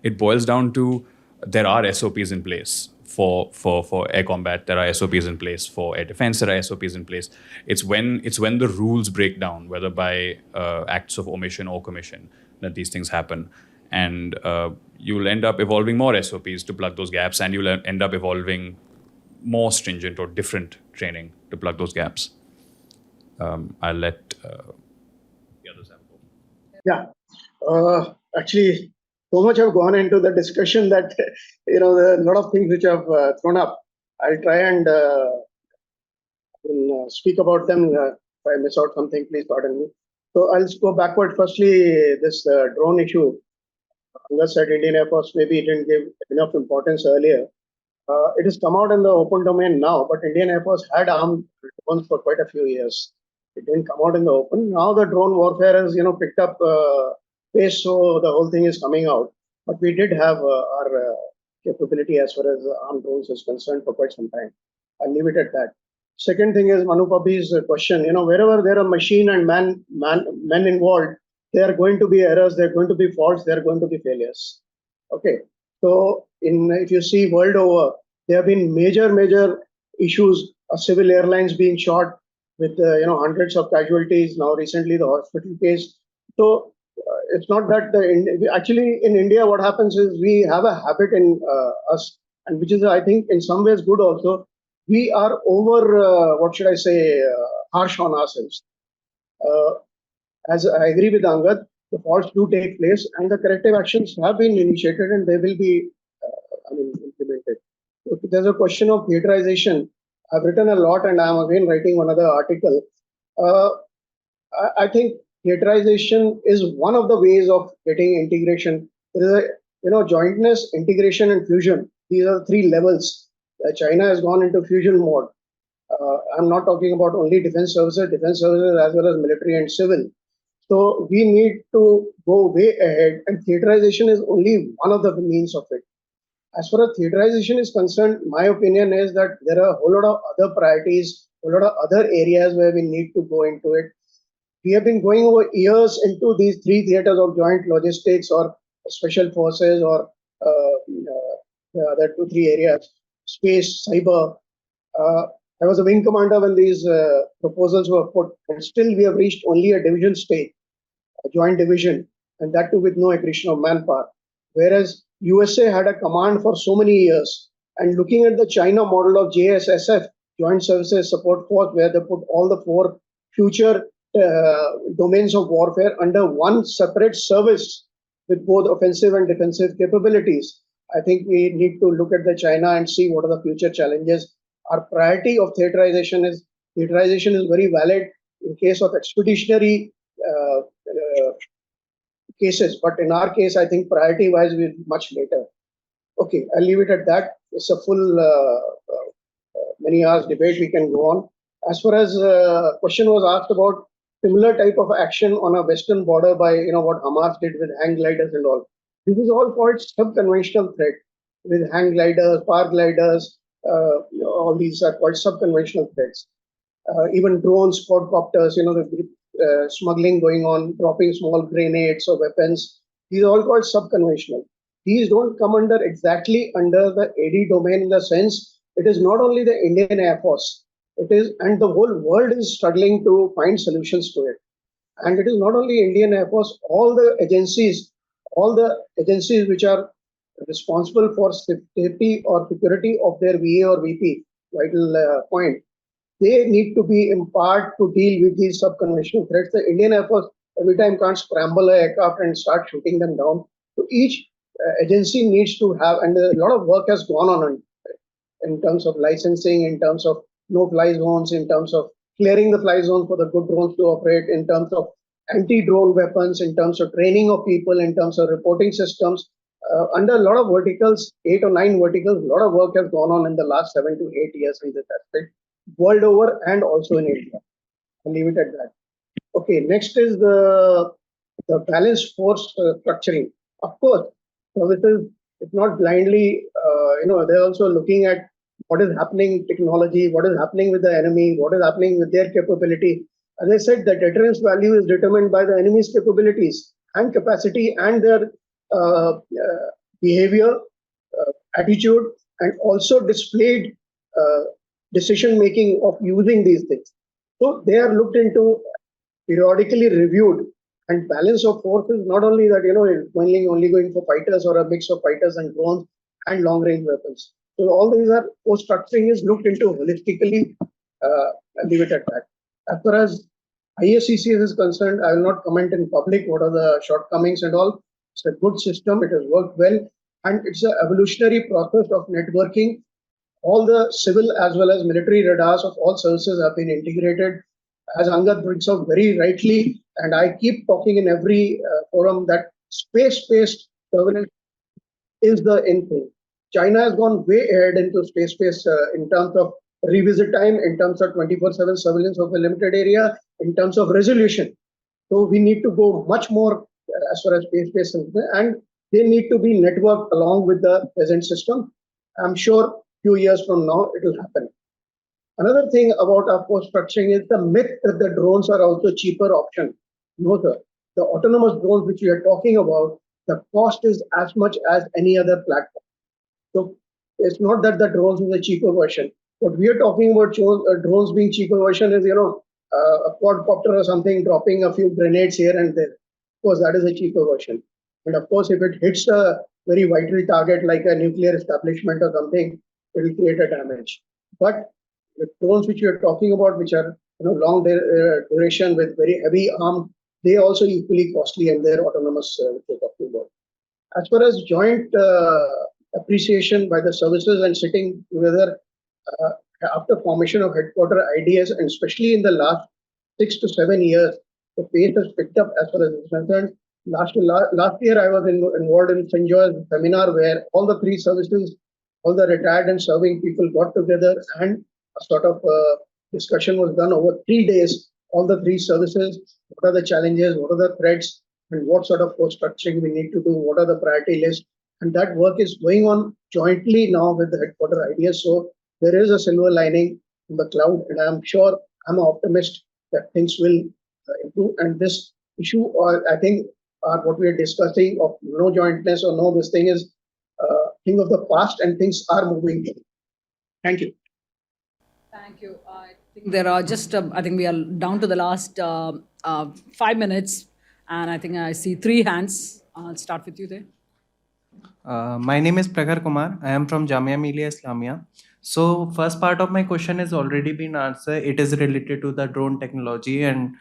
Speaker 3: it boils down to there are SOPs in place for air combat. There are SOPs in place for air defense. There are SOPs in place. It's when the rules break down, whether by acts of omission or commission, that these things happen. And you'll end up evolving more SOPs to plug those gaps, and you'll end up evolving more stringent or different training to plug those gaps. I'll let the others have a go.
Speaker 2: Yeah, actually, so much have gone into the discussion that there are a lot of things which have thrown up. I'll try and speak about them. If I miss out something, please pardon me. So I'll go backward. Firstly, this drone issue. Angad said Indian Air Force maybe didn't give enough importance earlier. It has come out in the open domain now, but Indian Air Force had armed drones for quite a few years. It didn't come out in the open. Now the drone warfare has picked up pace, so the whole thing is coming out. But we did have our capability as far as armed drones is concerned for quite some time. I'll leave it at that. Second thing is Manu Pabi's question. Wherever there are machine and men involved, there are going to be errors, there are going to be faults, there are going to be failures. Okay. So if you see world over, there have been major issues of civil airlines being shot with hundreds of casualties. Now recently the hospital case. So it's not that actually in India what happens is we have a habit in us, and which is I think in some ways good also. We are over harsh on ourselves. As I agree with Angad, the faults do take place, and the corrective actions have been initiated, and they will be implemented. So there's a question of theaterization. I've written a lot, and I'm again writing one other article. I think theaterization is one of the ways of getting integration. There is jointness, integration, and fusion. These are the three levels. China has gone into fusion mode. I'm not talking about only defense services as well as military and civil. So we need to go way ahead, and theaterization is only one of the means of it. As far as theaterization is concerned, my opinion is that there are a whole lot of other priorities, a whole lot of other areas where we need to go into it. We have been going over years into these three theaters of joint logistics or special forces or the other 2-3 areas, space, cyber. I was a wing commander when these proposals were put, and still we have reached only a division stage, a joint division, and that too with no accretion of manpower. Whereas USA had a command for so many years, and looking at the China model of JSSF, Joint Services Support Force, where they put all the 4 future domains of warfare under one separate service with both offensive and defensive capabilities. I think we need to look at the China and see what are the future challenges. Our priority of theaterization is very valid in case of expeditionary cases, but in our case, I think priority-wise we're much later. Okay, I'll leave it at that. It's a full many hours debate. We can go on. As far as question was asked about similar type of action on a western border by what Hamas did with hang gliders and all. This is all called sub-conventional threat with hang gliders, power gliders. All these are called sub-conventional threats. Even drones, quadcopters, the smuggling going on, dropping small grenades or weapons. These are all called subconventional. These don't come exactly under the AD domain in the sense it is not only the Indian Air Force, it is, and the whole world is struggling to find solutions to it. And it is not only Indian Air Force, all the agencies which are responsible for safety or security of their VA or VP, vital point, they need to be empowered to deal with these subconventional threats. The Indian Air Force every time can't scramble an aircraft and start shooting them down. So each agency needs to have, and a lot of work has gone on in terms of licensing, in terms of no-fly zones, in terms of clearing the fly zone for the good drones to operate, in terms of anti-drone weapons, in terms of training of people, in terms of reporting systems. Under a lot of verticals, 8 or 9 verticals, a lot of work has gone on in the last 7 to 8 years in this aspect, world over and also in India. I'll leave it at that. Okay, next is the balanced force structuring. Of course, services, it's not blindly, they're also looking at what is happening in technology, what is happening with the enemy, what is happening with their capability. As I said, the deterrence value is determined by the enemy's capabilities and capacity and their behavior, attitude, and also displayed decision making of using these things. So they are looked into, periodically reviewed, and balance of force is not only that, it's only going for fighters or a mix of fighters and drones and long range weapons. So all these are, force structuring is looked into holistically. I'll leave it at that. As far as ISCCS is concerned, I will not comment in public what are the shortcomings and all. It's a good system, it has worked well, and it's an evolutionary process of networking. All the civil as well as military radars of all services have been integrated. As Angad brings out very rightly, and I keep talking in every forum, that space-based surveillance is the end thing. China has gone way ahead into space-based in terms of revisit time, in terms of 24/7 surveillance of a limited area, in terms of resolution. So we need to go much more as far as space-based is concerned, and they need to be networked along with the present system. I'm sure few years from now it will happen. Another thing about our force structuring is the myth that the drones are also cheaper option. No, sir. The autonomous drones which we are talking about, the cost is as much as any other platform. So it's not that the drones is a cheaper version. What we are talking about drones being cheaper version is, a quadcopter or something dropping a few grenades here and there. Of course, that is a cheaper version. And of course, if it hits a very vital target like a nuclear establishment or something, it will create a damage. But the drones which we are talking about, which are long duration with very heavy arm, they also equally costly and they're autonomous which we're talking about. As far as joint appreciation by the services and sitting together after formation of headquarter IDS, and especially in the last 6 to 7 years, the pace has picked up as far as it's concerned. Last year, I was involved in St. Joe's seminar where all the 3 services, all the retired and serving people got together, and a sort of discussion was done over 3 days. All the 3 services, what are the challenges, what are the threats, and what sort of force structuring we need to do, what are the priority lists. And that work is going on jointly now with the headquarter IDS. So there is a silver lining in the cloud, and I'm sure, I'm an optimist that things will improve. And this issue, I think, what we are discussing of no jointness or no this thing is thing of the past, and things are moving. Thank you.
Speaker 1: Thank you. I think there are just, I think we are down to the last 5 minutes, and I think I see 3 hands. I'll start with you there.
Speaker 8: My name is Prakhar Kumar. I am from Jamia Millia Islamia. So first part of my question has already been answered. It is related to the drone technology. And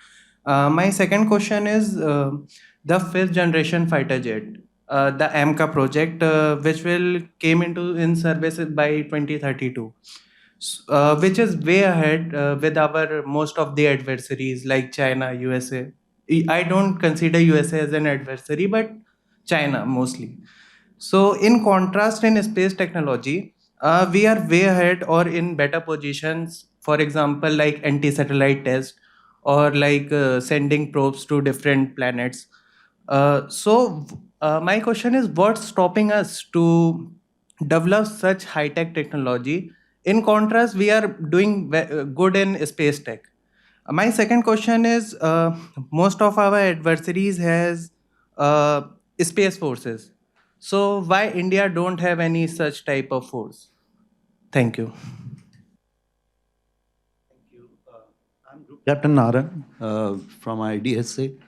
Speaker 8: my second question is the 5th generation fighter jet, the AMCA project, which will came into in service by 2032. Which is way ahead with our most of the adversaries like China, USA. I don't consider USA as an adversary, but China mostly. So in contrast, in space technology, we are way ahead or in better positions. For example, like anti-satellite test or like sending probes to different planets. My question is, what's stopping us to develop such high-tech technology? In contrast, we are doing good in space tech. My second question is, most of our adversaries has space forces. So why India don't have any such type of force? Thank you.
Speaker 9: Captain Naran from IDSA.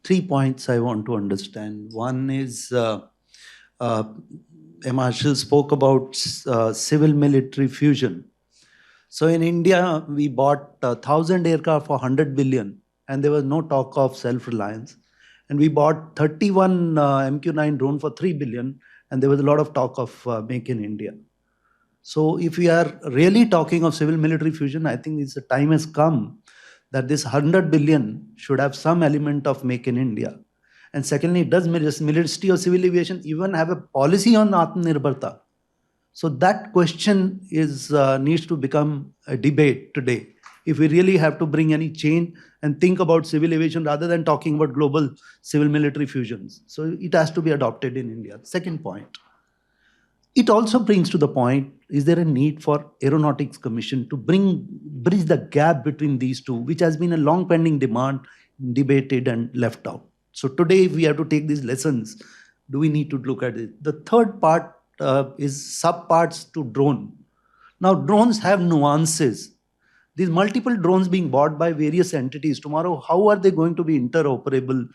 Speaker 9: 3 points I want to understand. One is, Marshall spoke about civil-military fusion. So in India, we bought 1,000 aircraft for 100 billion, and there was no talk of self-reliance. And we bought 31 MQ-9 drone for 3 billion, and there was a lot of talk of Make in India. So if we are really talking of civil-military fusion, I think the time has come that this 100 billion should have some element of Make in India. And secondly, does Ministry of Civil Aviation even have a policy on Atmanirbharta? So that question is needs to become a debate today. If we really have to bring any change and think about civil aviation rather than talking about global civil-military fusions. So it has to be adopted in India. Second point. It also brings to the point, is there a need for Aeronautics Commission to bridge the gap between these two, which has been a long pending demand, debated and left out. So today, if we have to take these lessons, do we need to look at it? The third part is subparts to drone. Now, drones have nuances. These multiple drones being bought by various entities, tomorrow, how are they going to be interoperable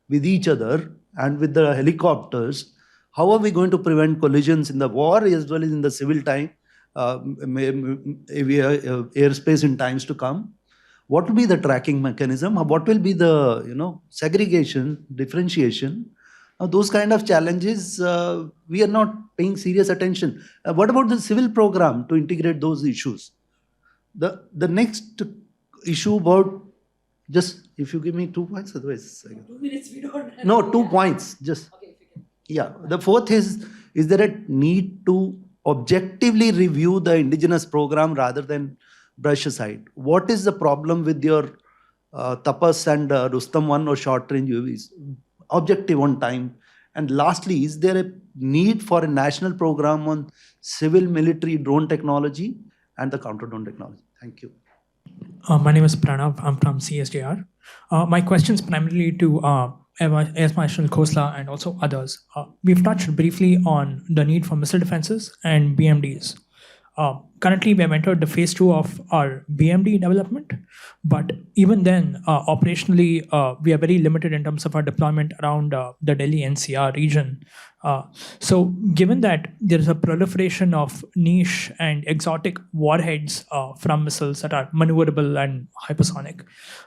Speaker 9: with each other and with the helicopters? How are we going to prevent collisions in the war as well as in the civil time, airspace in times to come? What will be the tracking mechanism? What will be the segregation, differentiation? Now, those kind of challenges, we are not paying serious attention. What about the civil program to integrate those issues? The next issue about, just if you give me 2 points, otherwise.
Speaker 1: 2 minutes, we don't have.
Speaker 9: No, 2 points, just.
Speaker 1: Okay, if you can.
Speaker 9: Yeah. The fourth is there a need to objectively review the indigenous program rather than brush aside? What is the problem with your Tapas and Rustam 1 or short-range UAVs? Objective on time. And lastly, is there a need for a national program on civil-military drone technology and the counter-drone technology? Thank you.
Speaker 10: My name is Pranav. I'm from CSDR. My question is primarily to Air Marshal Khosla and also others. We've touched briefly on the need for missile defenses and BMDs. Currently, we have entered the phase 2 of our BMD development, but even then, operationally, we are very limited in terms of our deployment around the Delhi NCR region. So given that there is a proliferation of niche and exotic warheads from missiles that are maneuverable and hypersonic,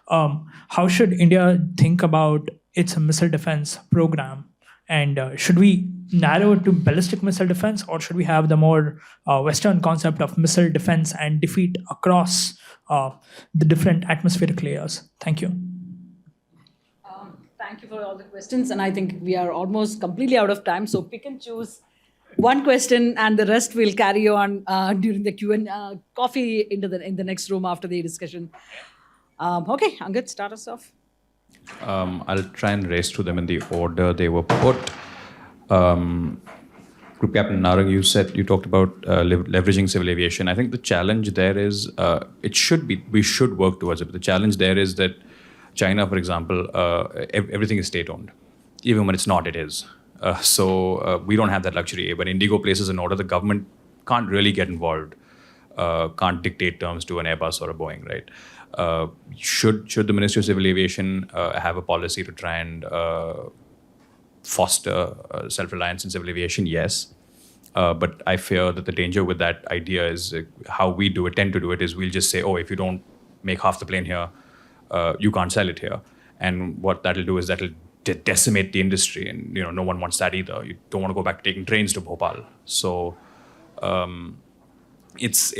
Speaker 10: how should India think about its missile defense program? And should we narrow it to ballistic missile defense, or should we have the more Western concept of missile defense and defeat across the different atmospheric layers? Thank you.
Speaker 1: Thank you for all the questions. And I think we are almost completely out of time. So pick and choose one question, and the rest will carry on during the Q&A, coffee in the next room after the discussion. Okay, Angad, start us off.
Speaker 3: I'll try and race through them in the order they were put. Group Captain Narang, you talked about leveraging civil aviation. I think the challenge there is, we should work towards it. But the challenge there is that China, for example, everything is state-owned. Even when it's not, it is. So we don't have that luxury. When Indigo places an order, the government can't really get involved, can't dictate terms to an Airbus or a Boeing, right? Should the Ministry of Civil Aviation have a policy to try and foster self-reliance in civil aviation? Yes. But I fear that the danger with that idea is how we tend to do it is we'll just say, oh, if you don't make half the plane here, you can't sell it here. And what that'll do is that'll decimate the industry, and no one wants that either. You don't want to go back to taking trains to Bhopal. So it's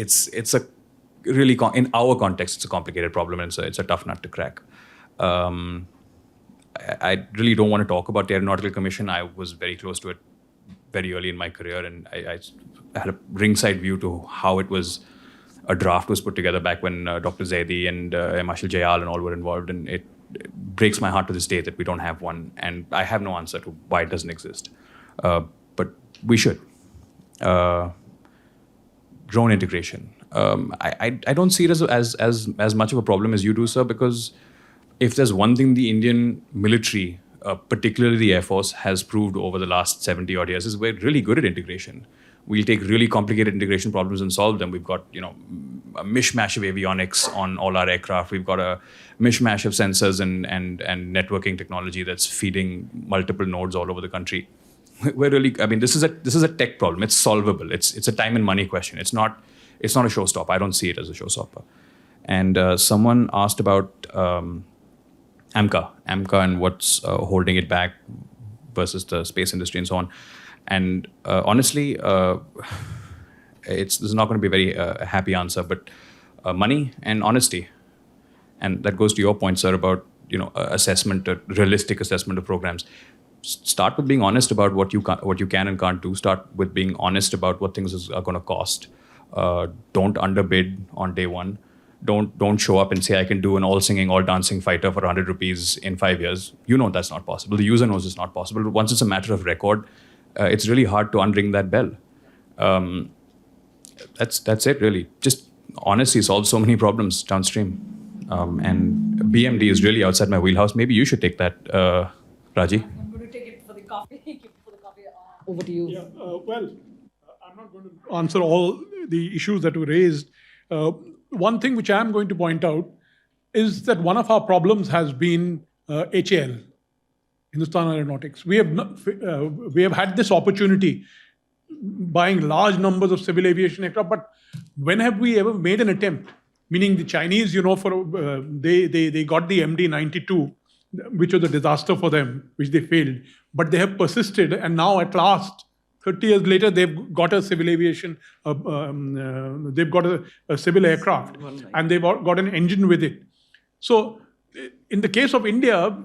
Speaker 3: a really, in our context, it's a complicated problem, and it's a tough nut to crack. I really don't want to talk about the Aeronautical Commission. I was very close to it very early in my career, and I had a ringside view to how a draft was put together back when Dr. Zaidi and Marshal Jayal and all were involved, and it breaks my heart to this day that we don't have one, and I have no answer to why it doesn't exist. But we should. Drone integration. I don't see it as much of a problem as you do, sir, because if there's one thing the Indian military, particularly the Air Force, has proved over the last 70 odd years is we're really good at integration. We'll take really complicated integration problems and solve them. We've got, a mishmash of avionics on all our aircraft. We've got a mishmash of sensors and networking technology that's feeding multiple nodes all over the country. We're really, this is a tech problem. It's solvable. It's a time and money question. It's not a showstopper. I don't see it as a showstopper. And someone asked about AMCA and what's holding it back versus the space industry and so on. And honestly, this is not going to be a very happy answer, but money and honesty. And that goes to your point, sir, about assessment, realistic assessment of programs. Start with being honest about what you can and can't do. Start with being honest about what things are going to cost. Don't underbid on day one. Don't show up and say I can do an all-singing, all-dancing fighter for 100 rupees in 5 years. That's not possible. The user knows it's not possible. But once it's a matter of record, it's really hard to unring that bell. That's it, really. Just honesty solves so many problems downstream. And BMD is really outside my wheelhouse. Maybe you should take that, Raji.
Speaker 1: I'm going to take it for the coffee. Keep it for the coffee. Over to you.
Speaker 4: Yeah, I'm not going to answer all the issues that were raised. One thing which I'm going to point out is that one of our problems has been HAL, Hindustan Aeronautics. We have had this opportunity buying large numbers of civil aviation aircraft, but when have we ever made an attempt? Meaning the Chinese, they got the MD-92, which was a disaster for them, which they failed. But they have persisted, and now at last, 30 years later, they've got a civil aviation, they've got a civil aircraft, and they've got an engine with it. So in the case of India,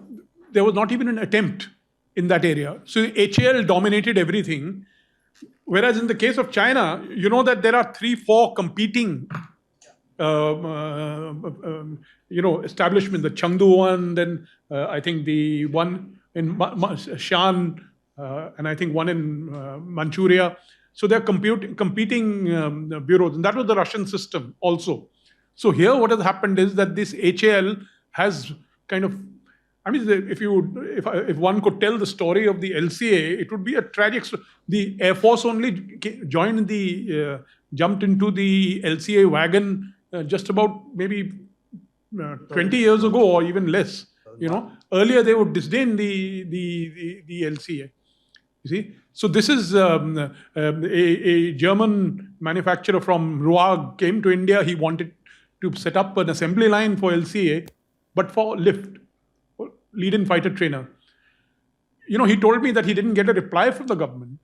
Speaker 4: there was not even an attempt in that area. So HAL dominated everything. Whereas in the case of China, you know that there are 3-4 competing establishments, the Chengdu one, then I think the one in Shan, and I think one in Manchuria. So they're competing bureaus, and that was the Russian system also. So here what has happened is that this HAL has kind of, if one could tell the story of the LCA, it would be a tragic story. The Air Force only jumped into the LCA wagon just about maybe 20 years ago or even less. Earlier they would disdain the LCA. You see, so this is a German manufacturer from Ruag came to India. He wanted to set up an assembly line for LCA, but for lift, lead-in fighter trainer. He told me that he didn't get a reply from the government.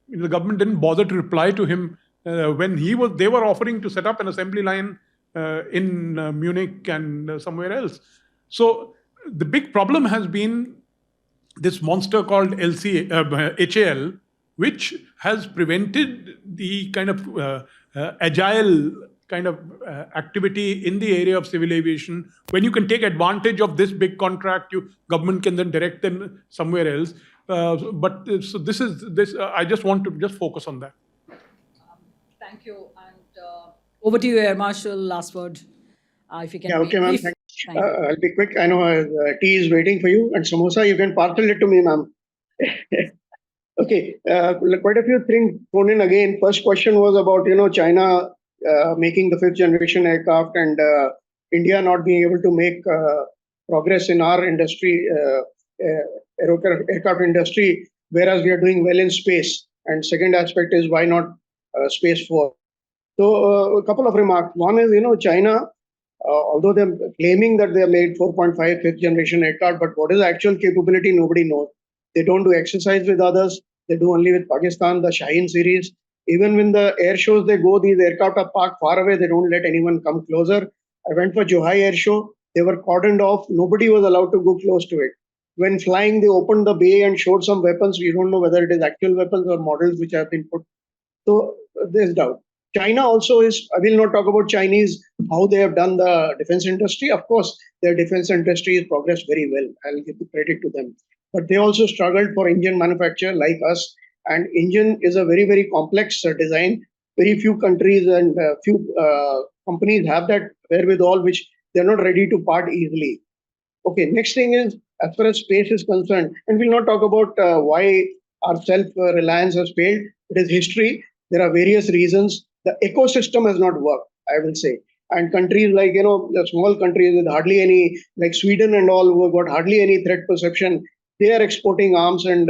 Speaker 4: The government didn't bother to reply to him when they were offering to set up an assembly line in Munich and somewhere else. So the big problem has been this monster called HAL, which has prevented the kind of agile kind of activity in the area of civil aviation. When you can take advantage of this big contract, government can then direct them somewhere else. So this. I just want to focus on that.
Speaker 1: Thank you. And over to you, Air Marshal. Last word, if you can.
Speaker 2: Yeah, okay, ma'am. Thanks. I'll be quick. I know tea is waiting for you, and samosa, you can parcel it to me, ma'am. Okay, quite a few things thrown in again. First question was about, China making the 5th generation aircraft and India not being able to make progress in our industry, aircraft industry, whereas we are doing well in space. And second aspect is why not space force. So a couple of remarks. One is, China, although they're claiming that they have made 4.5 5th generation aircraft, but what is the actual capability, nobody knows. They don't do exercise with others. They do only with Pakistan, the Shaheen series. Even when the air shows they go, these aircraft are parked far away. They don't let anyone come closer. I went for Zhuhai Air Show. They were cordoned off. Nobody was allowed to go close to it. When flying, they opened the bay and showed some weapons. We don't know whether it is actual weapons or models which have been put. So there's doubt. China also is, I will not talk about Chinese, how they have done the defense industry. Of course, their defense industry has progressed very well. I'll give the credit to them. But they also struggled for engine manufacture like us. And engine is a very, very complex design. very few countries and few companies have that wherewithal, which they're not ready to part easily. Okay, next thing is, as far as space is concerned, and we'll not talk about why our self-reliance has failed. It is history. There are various reasons. The ecosystem has not worked, I will say. And countries like, the small countries with hardly any, like Sweden and all, who have got hardly any threat perception, they are exporting arms and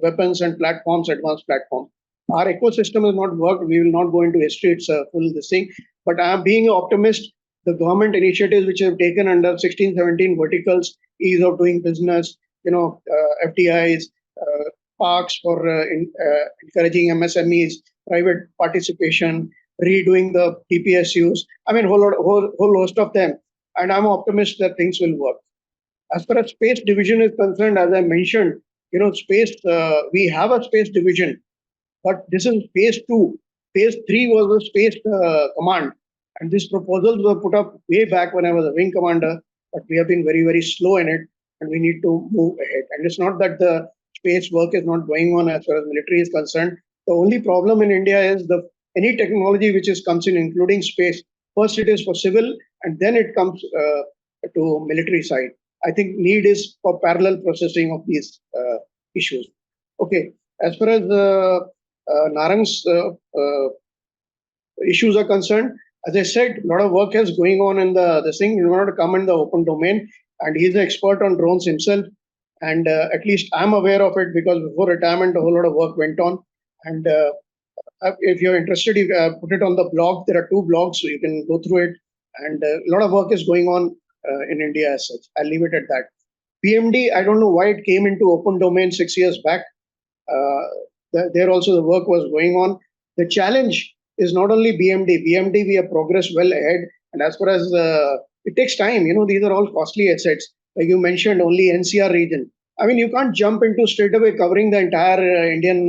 Speaker 2: weapons and platforms, advanced platforms. Our ecosystem has not worked. We will not go into history. It's a full this thing. But I am being an optimist. The government initiatives which have taken under 16, 17 verticals, ease of doing business, FDIs, parks for encouraging MSMEs, private participation, redoing the TPSUs. I mean, whole host of them. And I'm optimistic that things will work. As far as space division is concerned, as I mentioned, space, we have a space division, but this is phase 2. Phase 3 was the space command. And these proposals were put up way back when I was a wing commander, but we have been very, very slow in it, and we need to move ahead. And it's not that the space work is not going on as far as military is concerned. The only problem in India is any technology which comes in, including space, first it is for civil, and then it comes to military side. I think need is for parallel processing of these issues. Okay, as far as Narang's issues are concerned, as I said, a lot of work is going on in this thing. We want to come in the open domain, and he's an expert on drones himself. And at least I'm aware of it because before retirement, a whole lot of work went on. And if you're interested, you put it on the blog. There are 2 blogs, so you can go through it. And a lot of work is going on in India as such. I'll leave it at that. PMD, I don't know why it came into open domain 6 years back. There also the work was going on. The challenge is not only BMD. BMD, we have progressed well ahead. And as far as it takes time, these are all costly assets. Like you mentioned, only NCR region. I mean, you can't jump into straight away covering the entire Indian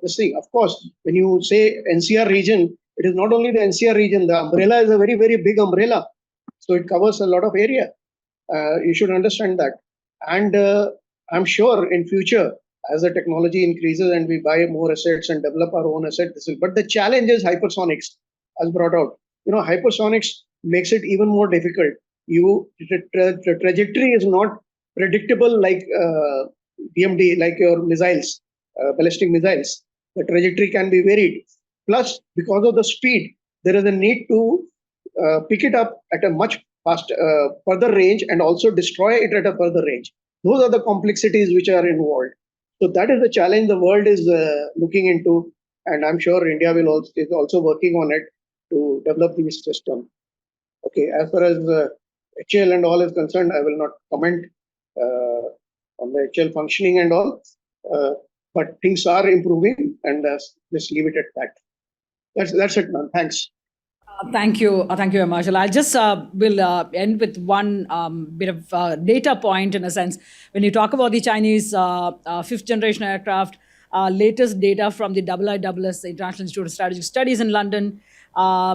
Speaker 2: this thing. Of course, when you say NCR region, it is not only the NCR region. The umbrella is a very, very big umbrella. So it covers a lot of area. You should understand that. And I'm sure in future, as the technology increases and we buy more assets and develop our own asset, but the challenge is hypersonics, as brought out. Hypersonics makes it even more difficult. The trajectory is not predictable like BMD, like your missiles, ballistic missiles. The trajectory can be varied. Plus, because of the speed, there is a need to pick it up at a much faster, further range and also destroy it at a further range. Those are the complexities which are involved. So that is the challenge the world is looking into, and I'm sure India is also working on it to develop these systems. Okay, as far as HL and all is concerned, I will not comment on the HL functioning and all, but things are improving, and just leave it at that. That's it, man. Thanks.
Speaker 1: Thank you, Marshall. I'll just will end with one bit of data point in a sense. When you talk about the Chinese 5th generation aircraft, latest data from the IISS, the International Institute of Strategic Studies in London,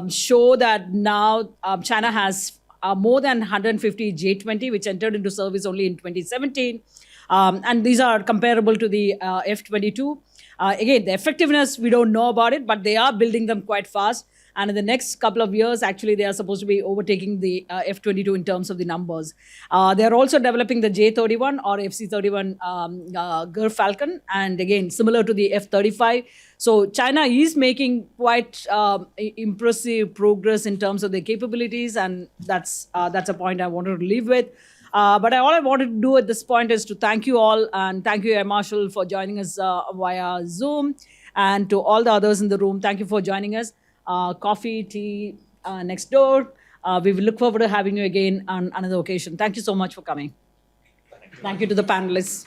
Speaker 1: show that now China has more than 150 J-20, which entered into service only in 2017. And these are comparable to the F-22. Again, the effectiveness, we don't know about it, but they are building them quite fast. And in the next couple of years, actually, they are supposed to be overtaking the F-22 in terms of the numbers. They are also developing the J-31 or FC-31 Ger Falcon. And again, similar to the F-35. So China is making quite impressive progress in terms of their capabilities. And that's a point I wanted to leave with. But all I wanted to do at this point is to thank you all. And thank you, Air Marshal, for joining us via Zoom. And to all the others in the room, thank you for joining us. Coffee, tea next door. We will look forward to having you again on another occasion. Thank you so much for coming. Thank you to the panelists.